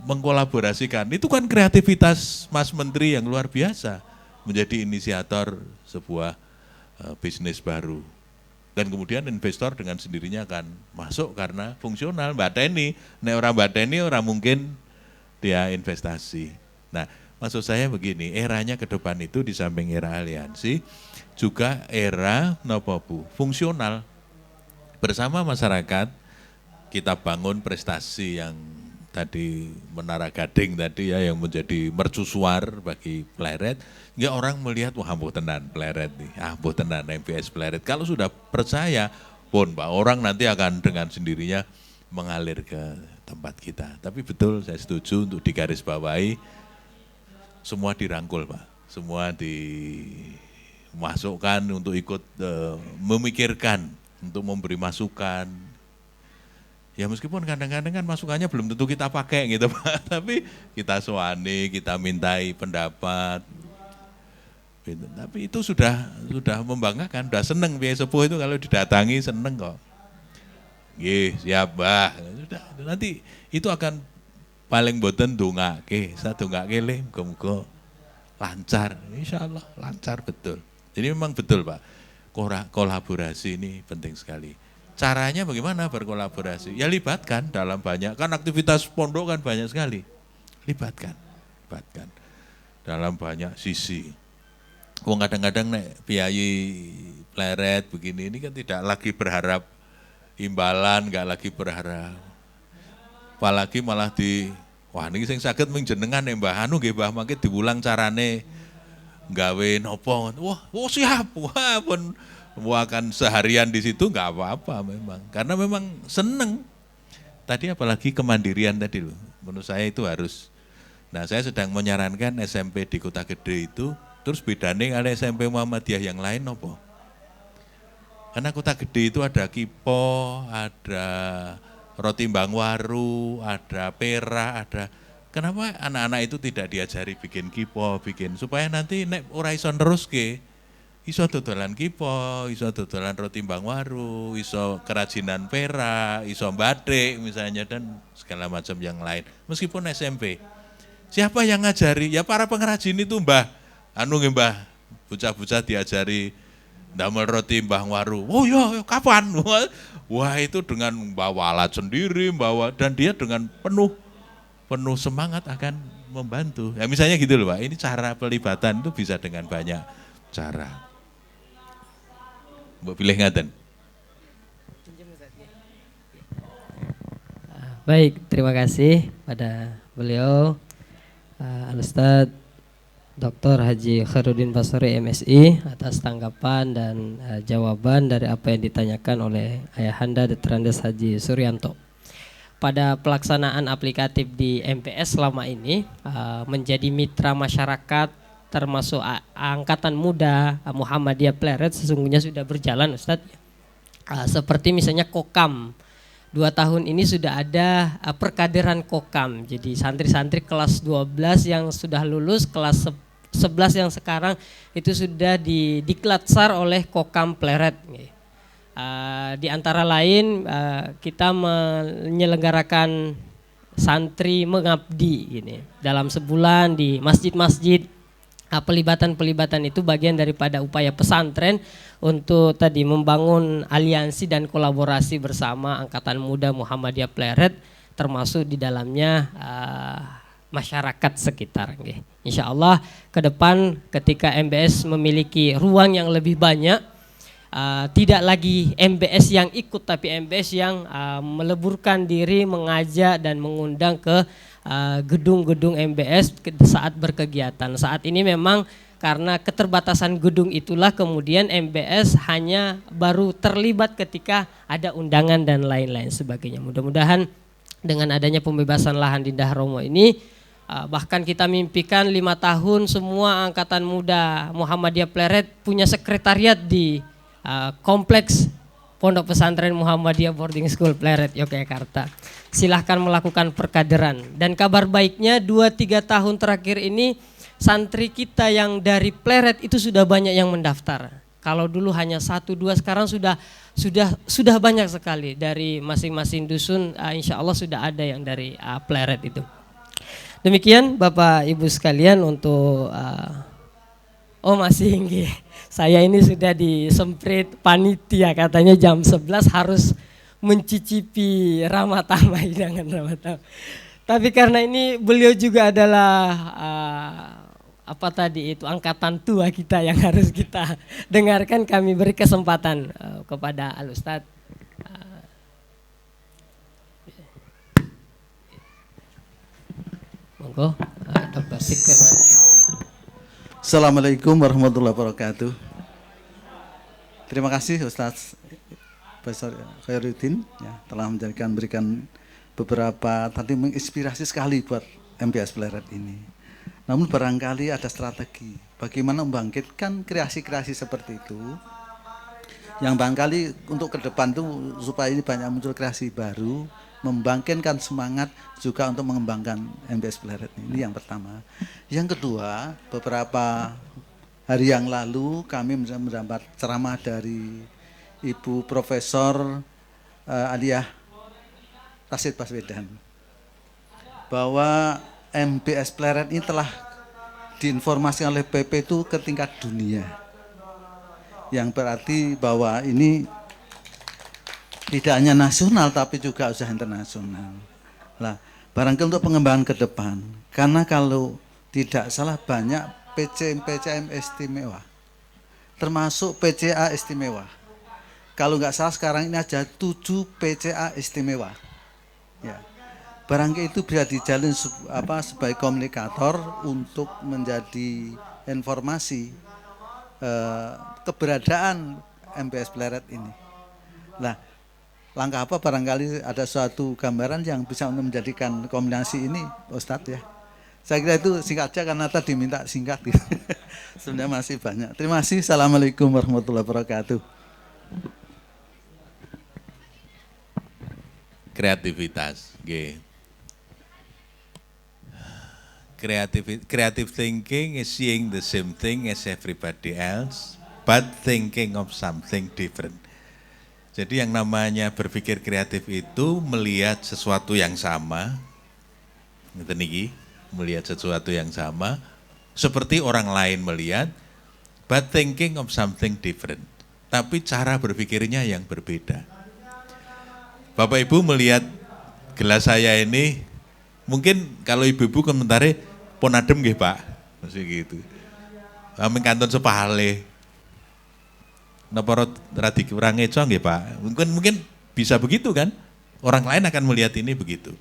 mengkolaborasikan. Itu kan kreativitas Mas Menteri yang luar biasa, menjadi inisiator sebuah bisnis baru. Dan kemudian investor dengan sendirinya akan masuk karena fungsional. Mbak Teni, orang Mbak Teni orang mungkin dia investasi. Nah, maksud saya begini, eranya ke depan itu di samping era aliansi, juga era fungsional. Bersama masyarakat, kita bangun prestasi yang tadi Menara Gading tadi ya, yang menjadi mercusuar bagi Pleret, hingga orang melihat, wah ampuh tenan Pleret nih, ampuh tenan MBS Pleret. Kalau sudah percaya pun Pak, orang nanti akan dengan sendirinya mengalir ke tempat kita. Tapi betul, saya setuju untuk digarisbawahi, semua dirangkul Pak, semua dimasukkan untuk ikut memikirkan, untuk memberi masukan. Ya meskipun kadang-kadang kan masukannya belum tentu kita pakai gitu Pak, tapi kita soani, kita mintai pendapat. Gitu. Tapi itu sudah membanggakan, sudah seneng biaya sepuh itu kalau didatangi seneng kok. Nggih, siap Mbah. Sudah, nanti itu akan paling boten dongake, saya dongake le muga-muga lancar. Insyaallah lancar betul. Jadi memang betul Pak, kolaborasi ini penting sekali. Caranya bagaimana berkolaborasi? Ya libatkan dalam banyak, kan aktivitas pondok kan banyak sekali. Libatkan dalam banyak sisi. Wong kadang-kadang nek piyayi Pleret begini ini kan tidak lagi berharap imbalan, enggak lagi berharap. Apalagi malah wah niki sing saged mung jenengan nek Mbah anu nggih Mbah mangke diwulang carane gawe napa. Wah, siap. Wah, pun akan seharian di situ nggak apa-apa memang, karena memang seneng. Tadi apalagi kemandirian tadi loh, menurut saya itu harus. Nah saya sedang menyarankan SMP di Kota Gede itu, terus bedanya ada SMP Muhammadiyah yang lain apa? Karena Kota Gede itu ada Kipo, ada Roti Bangwaru, ada Pera, ada. Kenapa anak-anak itu tidak diajari bikin Kipo, supaya nanti nek ora iso neruske. Iso dodolan Kipo, iso dodolan Roti Bangwaru, iso kerajinan Pera, iso batik misalnya, dan segala macam yang lain. Meskipun SMP. Siapa yang ngajari? Ya para pengrajin itu Mbah. Mbah, bocah-bocah diajari damel roti Bangwaru. Oh ya, kapan? Wah itu dengan bawa alat sendiri, dan dia dengan penuh semangat akan membantu. Ya misalnya gitu loh Pak, ini cara pelibatan itu bisa dengan banyak cara. Mbak pilih ngaten. Baik, terima kasih pada beliau Al-Ustadz Dr. Haji Khairuddin Basri MSI atas tanggapan dan jawaban dari apa yang ditanyakan oleh Ayahanda Dr. Andes Haji Suryanto. Pada pelaksanaan aplikatif di MPS selama ini menjadi mitra masyarakat termasuk angkatan muda Muhammadiyah Pleret sesungguhnya sudah berjalan Ustadz. Seperti misalnya Kokam, 2 tahun ini sudah ada perkaderan Kokam. Jadi santri-santri kelas 12 yang sudah lulus, kelas 11 yang sekarang itu sudah diklatsar oleh Kokam Pleret. Di antara lain kita menyelenggarakan santri mengabdi ini dalam sebulan di masjid-masjid. Pelibatan-pelibatan itu bagian daripada upaya pesantren untuk tadi membangun aliansi dan kolaborasi bersama Angkatan Muda Muhammadiyah Pleret, termasuk di dalamnya masyarakat sekitar. Insya Allah ke depan ketika MBS memiliki ruang yang lebih banyak, tidak lagi MBS yang ikut tapi MBS yang meleburkan diri, mengajak dan mengundang ke gedung-gedung MBS saat berkegiatan. Saat ini memang karena keterbatasan gedung itulah kemudian MBS hanya baru terlibat ketika ada undangan dan lain-lain sebagainya. Mudah-mudahan dengan adanya pembebasan lahan di Dahromo ini, bahkan kita mimpikan 5 tahun semua Angkatan Muda Muhammadiyah Pleret punya sekretariat di kompleks Pondok Pesantren Muhammadiyah Boarding School Pleret Yogyakarta. Silahkan melakukan perkaderan. Dan kabar baiknya 2-3 tahun terakhir ini santri kita yang dari Pleret itu sudah banyak yang mendaftar. Kalau dulu hanya 1-2, sekarang sudah banyak sekali dari masing-masing dusun. Insya Allah sudah ada yang dari Pleret itu. Demikian Bapak Ibu sekalian untuk masih tinggi. Saya ini sudah disemprit panitia, katanya jam 11 harus mencicipi ramatama, hidangan ramatama. Tapi karena ini beliau juga adalah angkatan tua kita yang harus kita dengarkan, kami beri kesempatan kepada Al Ustadz. Monggo, Dr. Sikirman. Assalamualaikum warahmatullahi wabarakatuh. Terima kasih Ustadz Profesor Khairuddin ya, telah memberikan beberapa tadi menginspirasi sekali buat MBS Pleret ini. Namun barangkali ada strategi bagaimana membangkitkan kreasi-kreasi seperti itu, yang barangkali untuk ke depan tuh supaya ini banyak muncul kreasi baru, membangkitkan semangat juga untuk mengembangkan MBS Pleret ini yang pertama. Yang kedua, beberapa hari yang lalu kami mendapat ceramah dari Ibu Profesor Aliyah Rashid Baswedan bahwa MBS Pleret ini telah diinformasikan oleh PP itu ke tingkat dunia, yang berarti bahwa ini tidak hanya nasional tapi juga usaha internasional. Nah, barangkali untuk pengembangan ke depan, karena kalau tidak salah banyak PCM istimewa, termasuk PCA istimewa. Kalau nggak salah sekarang ini ada 7 PCA istimewa. Ya. Barangkali itu bisa dijalin sebagai komunikator untuk menjadi informasi keberadaan MBS Pleret ini. Nah, langkah apa barangkali ada suatu gambaran yang bisa menjadikan kombinasi ini, Ustadz ya. Saya kira itu singkat aja karena tadi minta singkat. Sebenarnya masih banyak. Terima kasih. Assalamualaikum warahmatullahi wabarakatuh. Kreativitas, creative thinking is seeing the same thing as everybody else, but thinking of something different. Jadi yang namanya berpikir kreatif itu melihat sesuatu yang sama, melihat sesuatu yang sama, seperti orang lain melihat, but thinking of something different. Tapi cara berpikirnya yang berbeda. Bapak Ibu melihat gelas saya ini, mungkin kalau ibu-ibu komentari, pon adem nggih Pak, masih gitu. Kami kanton sepahale. Napa radi kurang eco nggih Pak? Mungkin bisa begitu kan? Orang lain akan melihat ini begitu.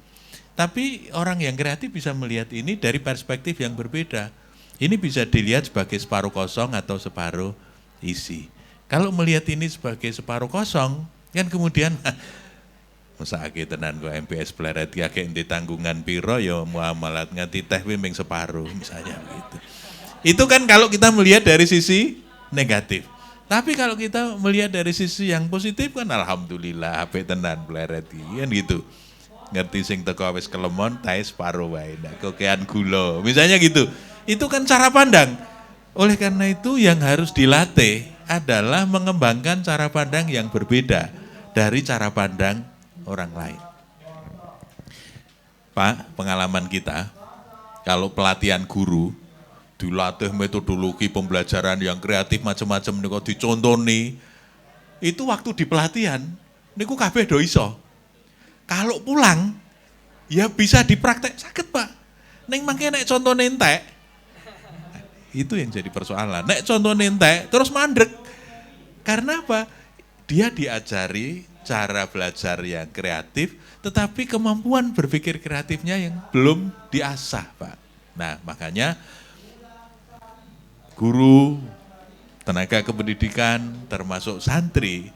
Tapi orang yang kreatif bisa melihat ini dari perspektif yang berbeda. Ini bisa dilihat sebagai separuh kosong atau separuh isi. Kalau melihat ini sebagai separuh kosong, kan kemudian masa ake tenan kok MBS Pleret kakek enti tanggungan piro ya muamalat nganti teh wimbing separuh misalnya begitu. Itu kan kalau kita melihat dari sisi negatif. Tapi kalau kita melihat dari sisi yang positif kan alhamdulillah apik tenan Pleret kan gitu. Ngerti sing teko wis kelemon teh separuh wae ndak kokean gula. Misalnya gitu. Itu kan cara pandang. Oleh karena itu yang harus dilatih adalah mengembangkan cara pandang yang berbeda dari cara pandang orang lain. Pak, pengalaman kita, kalau pelatihan guru, dilatih metodologi pembelajaran yang kreatif macam-macam niku dicontoni, itu waktu di pelatihan, niku kabeh do iso. Kalau pulang, ya bisa dipraktek sakit Pak. Neng mangke nek contone entek, itu yang jadi persoalan. Nek contone entek, terus mandek. Karena apa? Dia diajari cara belajar yang kreatif, tetapi kemampuan berpikir kreatifnya yang belum diasah, Pak. Nah, makanya guru, tenaga kependidikan, termasuk santri,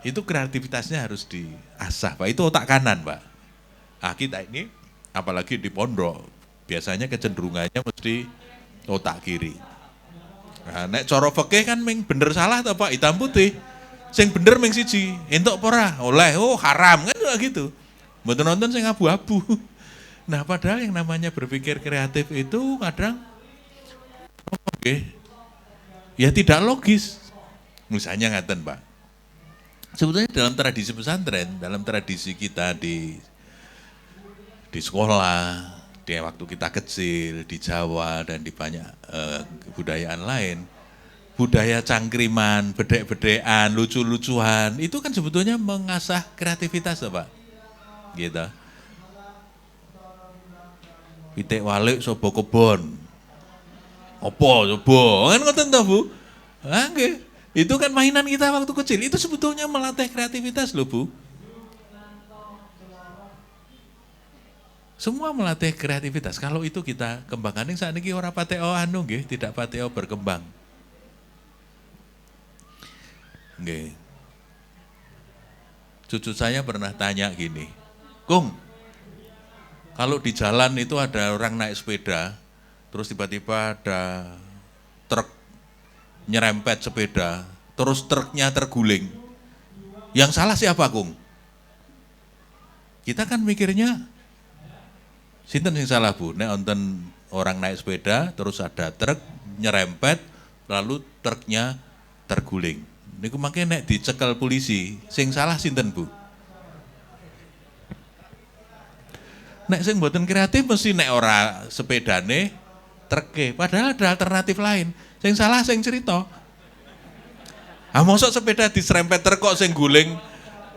itu kreativitasnya harus diasah, Pak. Itu otak kanan, Pak. Nah, kita ini, apalagi di pondok, biasanya kecenderungannya mesti otak kiri. Nah, nek cara fikih kan ming bener salah toh, Pak, hitam putih. Sing bener ming siji, entuk apa ora? Oleh, oh haram kan gitu. Mboten nonton sing abu-abu. Nah, padahal yang namanya berpikir kreatif itu kadang ya tidak logis. Misalnya ngaten Pak, sebetulnya dalam tradisi pesantren, dalam tradisi kita di sekolah, di waktu kita kecil, di Jawa dan di banyak kebudayaan lain, budaya cangkriman, bedek-bedekan, lucu-lucuan, itu kan sebetulnya mengasah kreativitas Pak. Gitu. Pitik walik sobo kebon. Apa coba? Kan ngoten to, Bu? Ah, nggih. Itu kan mainan kita waktu kecil. Itu sebetulnya melatih kreativitas loh, Bu. Semua melatih kreativitas. Kalau itu kita kembangkan, saat ini ora pateo anu nggih, tidak pateo berkembang. Nggih. Cucu saya pernah tanya gini, Kung, kalau di jalan itu ada orang naik sepeda, terus tiba-tiba ada truk nyerempet sepeda, terus truknya terguling. Yang salah siapa, Kung? Kita kan mikirnya, sinten yang salah, Bu? Nek onten orang naik sepeda, terus ada truk nyerempet, lalu truknya terguling. Niku makanya nek dicekel polisi, sing salah sinten, Bu? Nek sing mboten kreatif mesti nek ora sepedane treke, padahal ada alternatif lain. Sing salah sing cerita. Ah mosok sepeda diserempet truk kok sing guling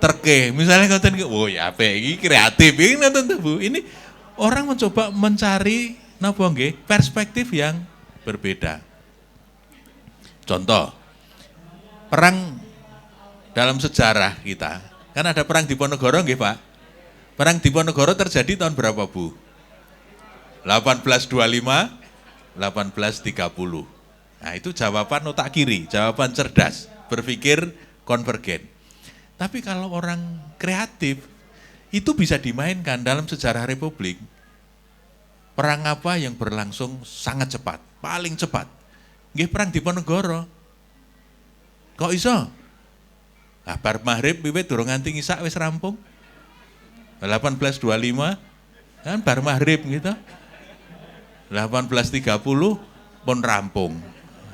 treke. Misalnya ngoten oh ya apik iki kreatif. Iki ngoten Bu. Ini orang mencoba mencari napa nggih perspektif yang berbeda. Contoh perang dalam sejarah kita. Kan ada perang Diponegoro nggih, Pak? Perang Diponegoro terjadi tahun berapa, Bu? 1825, 1830. Nah itu jawaban otak kiri, jawaban cerdas, berpikir konvergen. Tapi kalau orang kreatif, itu bisa dimainkan dalam sejarah Republik. Perang apa yang berlangsung sangat cepat, paling cepat? Nggih perang Diponegoro. Kok iso? Nah, bar maghrib wiwit durung nganti ngisak wis rampung. 1825 kan bar maghrib gitu. 1830 pun rampung.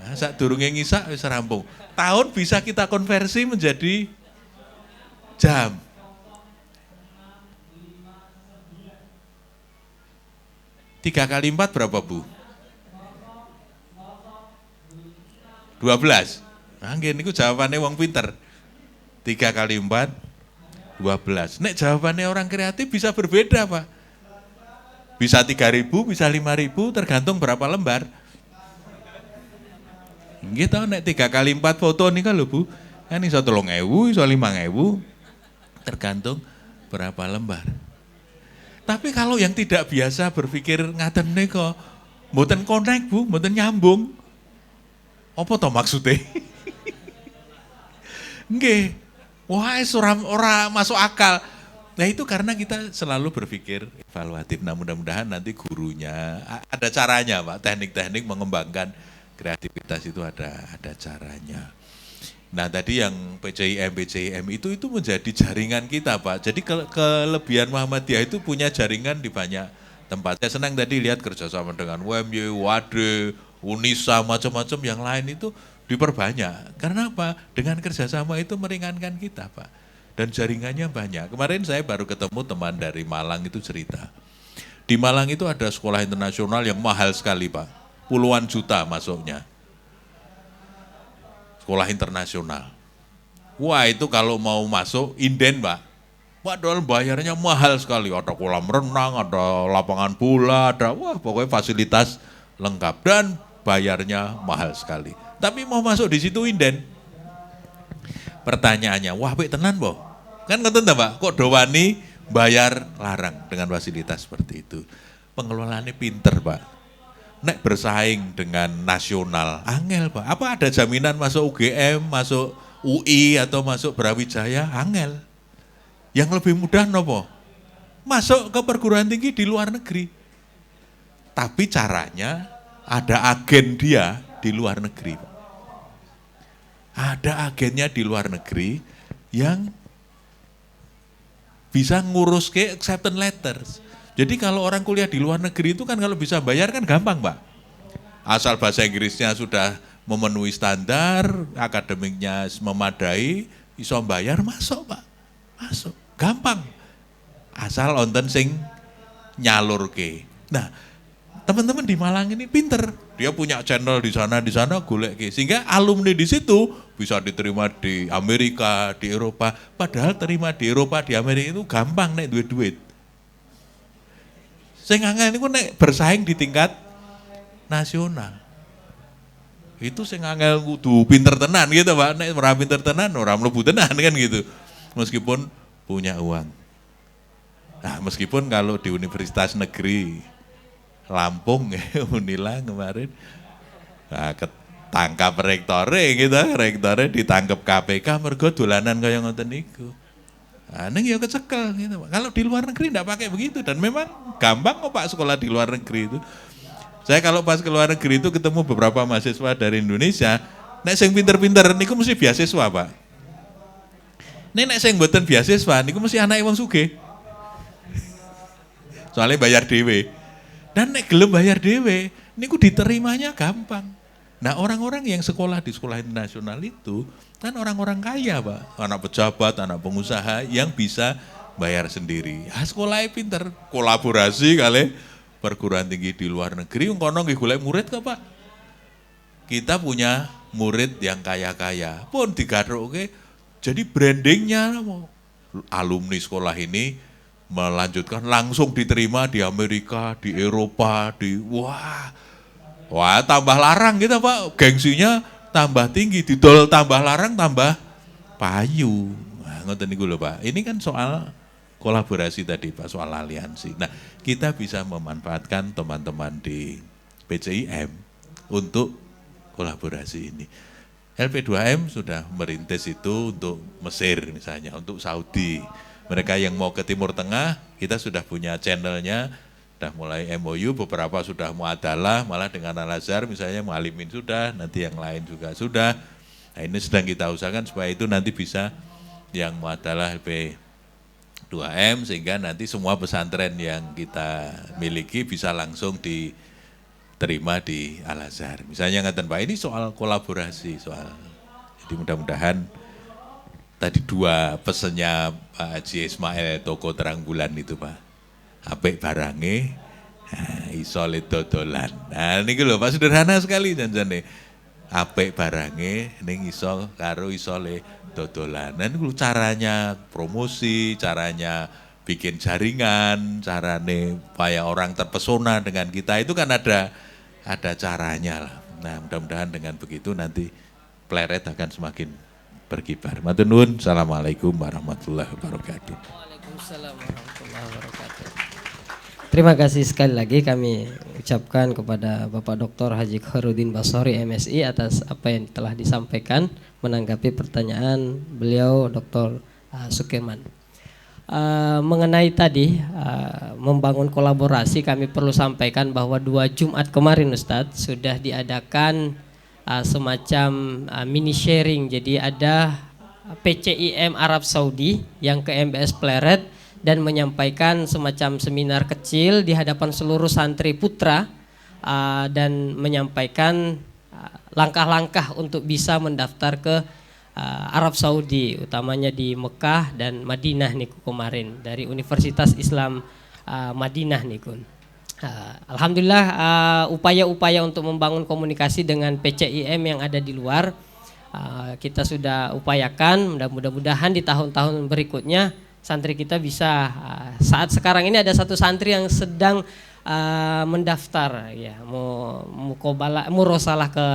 Nah, sak durunge ngisak wis rampung. Tahun bisa kita konversi menjadi jam. Tiga kali 4 berapa, Bu? 12. Nah, niku jawabannya wong pinter. 3 kali 4, 12. Nek jawabannya orang kreatif bisa berbeda, Pak. Bisa 3.000, bisa 5.000, tergantung berapa lembar. Nggih tau nek 3 kali 4 foto nih kan lho, Bu. Kan iso 3.000, iso 5.000, tergantung berapa lembar. Tapi kalau yang tidak biasa berpikir ngaten nika, mboten connect, Bu, mboten nyambung. Apa to maksudnya? Nggih. Wah, ora masuk akal. Nah itu karena kita selalu berpikir evaluatif. Nah mudah-mudahan nanti gurunya ada caranya Pak, teknik-teknik mengembangkan kreativitas itu ada caranya. Nah tadi yang PCIM itu menjadi jaringan kita Pak. Jadi kelebihan Muhammadiyah itu punya jaringan di banyak tempat. Saya senang tadi lihat kerjasama dengan UMY, WADE, UNISA, macam-macam yang lain itu diperbanyak. Karena apa? Dengan kerjasama itu meringankan kita Pak. Dan jaringannya banyak. Kemarin saya baru ketemu teman dari Malang itu cerita. Di Malang itu ada sekolah internasional yang mahal sekali Pak. Puluhan juta masuknya. Sekolah internasional. Wah itu kalau mau masuk inden Pak. Padahal bayarnya mahal sekali. Ada kolam renang, ada lapangan bola, ada pokoknya fasilitas lengkap. Dan bayarnya mahal sekali. Tapi mau masuk di situ inden. Pertanyaannya, wah apik tenan boh. Kan ngoten ta, Pak? Kok dowani bayar larang dengan fasilitas seperti itu. Pengelolaannya pinter, Pak. Nek bersaing dengan nasional, angel, Pak. Apa ada jaminan masuk UGM, masuk UI atau masuk Brawijaya? Angel. Yang lebih mudah nopo? Masuk ke perguruan tinggi di luar negeri. Tapi caranya ada agen dia di luar negeri, Pak. Ada agennya di luar negeri yang bisa ngurus ke acceptance letters. Jadi kalau orang kuliah di luar negeri itu kan kalau bisa bayar kan gampang Pak. asal bahasa Inggrisnya sudah memenuhi standar, akademiknya memadai, iso bayar masuk Pak, masuk, gampang. Asal onten sing nyalurke. Nah, teman-teman di Malang ini pinter, dia punya channel di sana golek ke, sehingga alumni di situ bisa diterima di Amerika, di Eropa. Padahal terima di Eropa, di Amerika itu gampang nek duit. Sing angel niku nek bersaing di tingkat nasional. Itu sing angel kudu pinter tenan gitu Pak, nek ora pinter tenan ora mlebu tenan kan gitu. Meskipun punya uang. Nah, meskipun kalau di universitas negeri Lampung Unila kemarin nah, ketangkap rektore gitu, rektore ditangkap KPK mergo dolanan kaya ngoten niku. Nah, ning ya kecekel gitu Pak. Kalau di luar negeri enggak pakai begitu dan memang gampang kok Pak sekolah di luar negeri itu. Saya kalau pas ke luar negeri itu ketemu beberapa mahasiswa dari Indonesia, nek sing pinter-pinter niku mesti beasiswa Pak. Nek sing mboten beasiswa niku mesti anake wong sugih. Soalnya bayar dhewe. Dan nek gelem bayar dhewe, niku diterimanya gampang. Nah, orang-orang yang sekolah di sekolah internasional itu kan orang-orang kaya, Pak. Anak pejabat, anak pengusaha yang bisa bayar sendiri. Ah, sekolahnya pinter, kolaborasi kali perguruan tinggi di luar negeri, kono nggih golek murid kok, Pak. Kita punya murid yang kaya-kaya, pun digarokke jadi brandingnya alumni sekolah ini melanjutkan langsung diterima di Amerika, di Eropa, di wah tambah larang gitu Pak, gengsinya tambah tinggi, didol tambah larang tambah payu. Nah, ngoten niku lho Pak. Ini kan soal kolaborasi tadi Pak, soal aliansi. Nah, kita bisa memanfaatkan teman-teman di PCIM untuk kolaborasi ini. LP2M sudah merintis itu untuk Mesir misalnya, untuk Saudi. Mereka yang mau ke Timur Tengah, kita sudah punya channelnya, sudah mulai MOU, beberapa sudah muadalah, malah dengan Al-Azhar misalnya Mualimin sudah, nanti yang lain juga sudah. Nah, ini sedang kita usahakan supaya itu nanti bisa yang muadalah LP2M, sehingga nanti semua pesantren yang kita miliki bisa langsung diterima di Al-Azhar. Misalnya ngaten Pak, ini soal kolaborasi, jadi mudah-mudahan tadi dua pesennya Pak Haji Ismail toko terang bulan itu Pak, apik barange, iso le dodolan. Nah niki lho Pak, sederhana sekali janjane, apik barange ning iso karo iso le dodolan. Nah niku caranya promosi, caranya bikin jaringan, carane supaya orang terpesona dengan kita itu kan ada caranya lah. Nah mudah-mudahan dengan begitu nanti Pleret akan semakin berkibar. Matur nuwun. Assalamualaikum warahmatullahi wabarakatuh. Waalaikumsalam warahmatullahi wabarakatuh. Terima kasih sekali lagi kami ucapkan kepada Bapak Dr. Haji Khairuddin Basori MSI atas apa yang telah disampaikan menanggapi pertanyaan beliau Dr. Sukirman. Mengenai tadi membangun kolaborasi, kami perlu sampaikan bahwa 2 Jumat kemarin Ustadz sudah diadakan semacam mini sharing. Jadi ada PCIM Arab Saudi yang ke MBS Pleret dan menyampaikan semacam seminar kecil di hadapan seluruh santri putra dan menyampaikan langkah-langkah untuk bisa mendaftar ke Arab Saudi, utamanya di Mekah dan Madinah niku kemarin dari Universitas Islam Madinah niku. Alhamdulillah upaya-upaya untuk membangun komunikasi dengan PCIM yang ada di luar kita sudah upayakan. Mudah-mudahan di tahun-tahun berikutnya santri kita bisa saat sekarang ini ada satu santri yang sedang mendaftar ya murosalah ke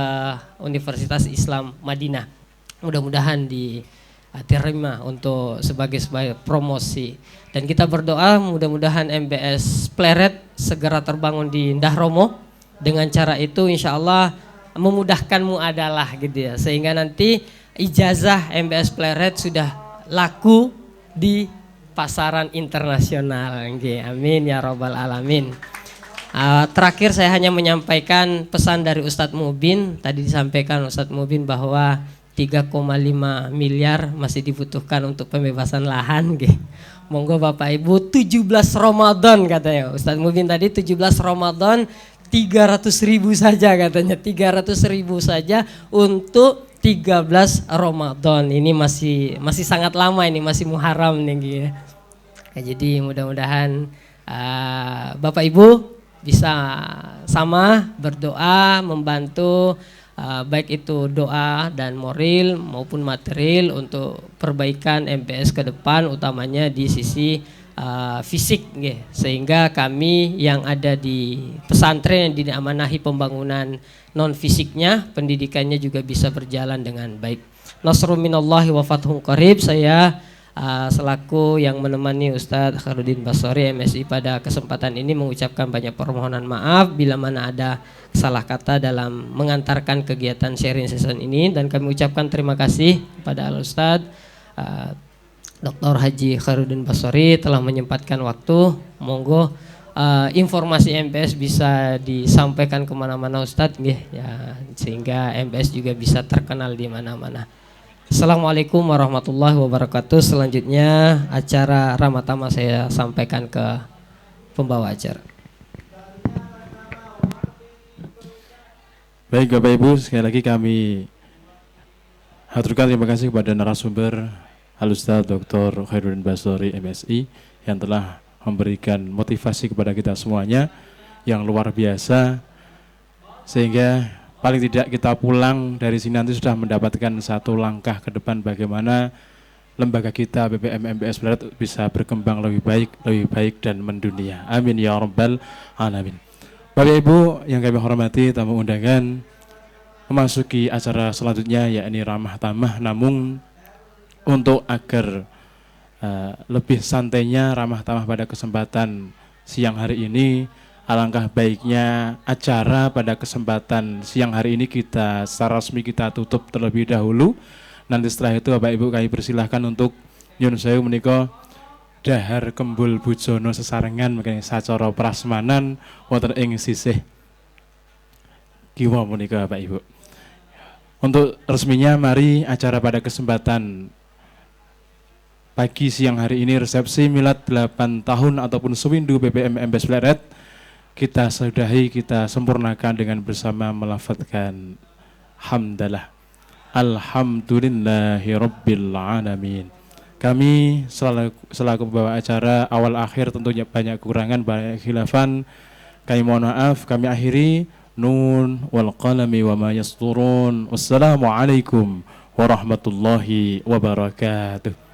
Universitas Islam Madinah. Mudah-mudahan diterima untuk sebagai promosi. Dan kita berdoa mudah-mudahan MBS Pleret segera terbangun di Indah Romo. Dengan cara itu insya Allah memudahkanmu adalah gitu ya. Sehingga nanti ijazah MBS Pleret sudah laku di pasaran internasional. Amin ya robbal alamin. Terakhir saya hanya menyampaikan pesan dari Ustadz Mubin. Tadi disampaikan Ustadz Mubin bahwa 3,5 miliar masih dibutuhkan untuk pembebasan lahan. Monggo Bapak Ibu 17 Ramadan katanya Ustadz Mubin tadi 17 Ramadan 300.000 saja katanya, 300.000 saja untuk 13 Ramadan. Ini masih sangat lama, ini masih Muharram nih ya. Jadi mudah-mudahan Bapak Ibu bisa sama berdoa membantu baik itu doa dan moral maupun material untuk perbaikan MPS ke depan, utamanya di sisi fisik ya. Sehingga kami yang ada di pesantren yang diamanahi pembangunan non fisiknya, pendidikannya juga bisa berjalan dengan baik. Nasrun minallahi wa fathun qarib. Saya selaku yang menemani Ustadz Khairuddin Basori MSI pada kesempatan ini mengucapkan banyak permohonan maaf bila mana ada salah kata dalam mengantarkan kegiatan sharing session ini, dan kami ucapkan terima kasih kepada Al-Ustadz Dr. Haji Khairuddin Basori telah menyempatkan waktu. Monggo informasi MPS bisa disampaikan kemana-mana Ustadz ya, sehingga MPS juga bisa terkenal di mana-mana. Assalamualaikum warahmatullahi wabarakatuh. Selanjutnya acara Ramatama saya sampaikan ke pembawa acara. Baik Bapak Ibu, sekali lagi kami haturkan terima kasih kepada narasumber Al-Ustadz Dr. Khairuddin Basori MSI yang telah memberikan motivasi kepada kita semuanya yang luar biasa, sehingga paling tidak kita pulang dari sini nanti sudah mendapatkan satu langkah ke depan bagaimana lembaga kita BPM MPS Blaret bisa berkembang lebih baik dan mendunia. Amin ya rabbal alamin. Bapak Ibu yang kami hormati, tamu undangan, memasuki acara selanjutnya yakni ramah tamah, namun untuk agar lebih santainya ramah tamah pada kesempatan siang hari ini, alangkah baiknya acara pada kesempatan siang hari ini kita secara resmi kita tutup terlebih dahulu. Nanti setelah itu Bapak Ibu kami persilahkan untuk nyun sewu menika dahar kembul bujono sesarengan makanya sacara prasmanan wonten ing sisih kiwa menika Bapak Ibu. Untuk resminya mari acara pada kesempatan pagi siang hari ini resepsi milad 8 tahun ataupun sewindu BPM MPS Blaret kita sudahi, kita sempurnakan dengan bersama melafadzkan hamdalah alhamdulillahi rabbil alamin. Kami selaku pembawa acara awal akhir tentunya banyak kekurangan, banyak khilafan, kami mohon maaf. Kami akhiri nun wal qalami wa ma yasturun. Wassalamualaikum warahmatullahi wabarakatuh.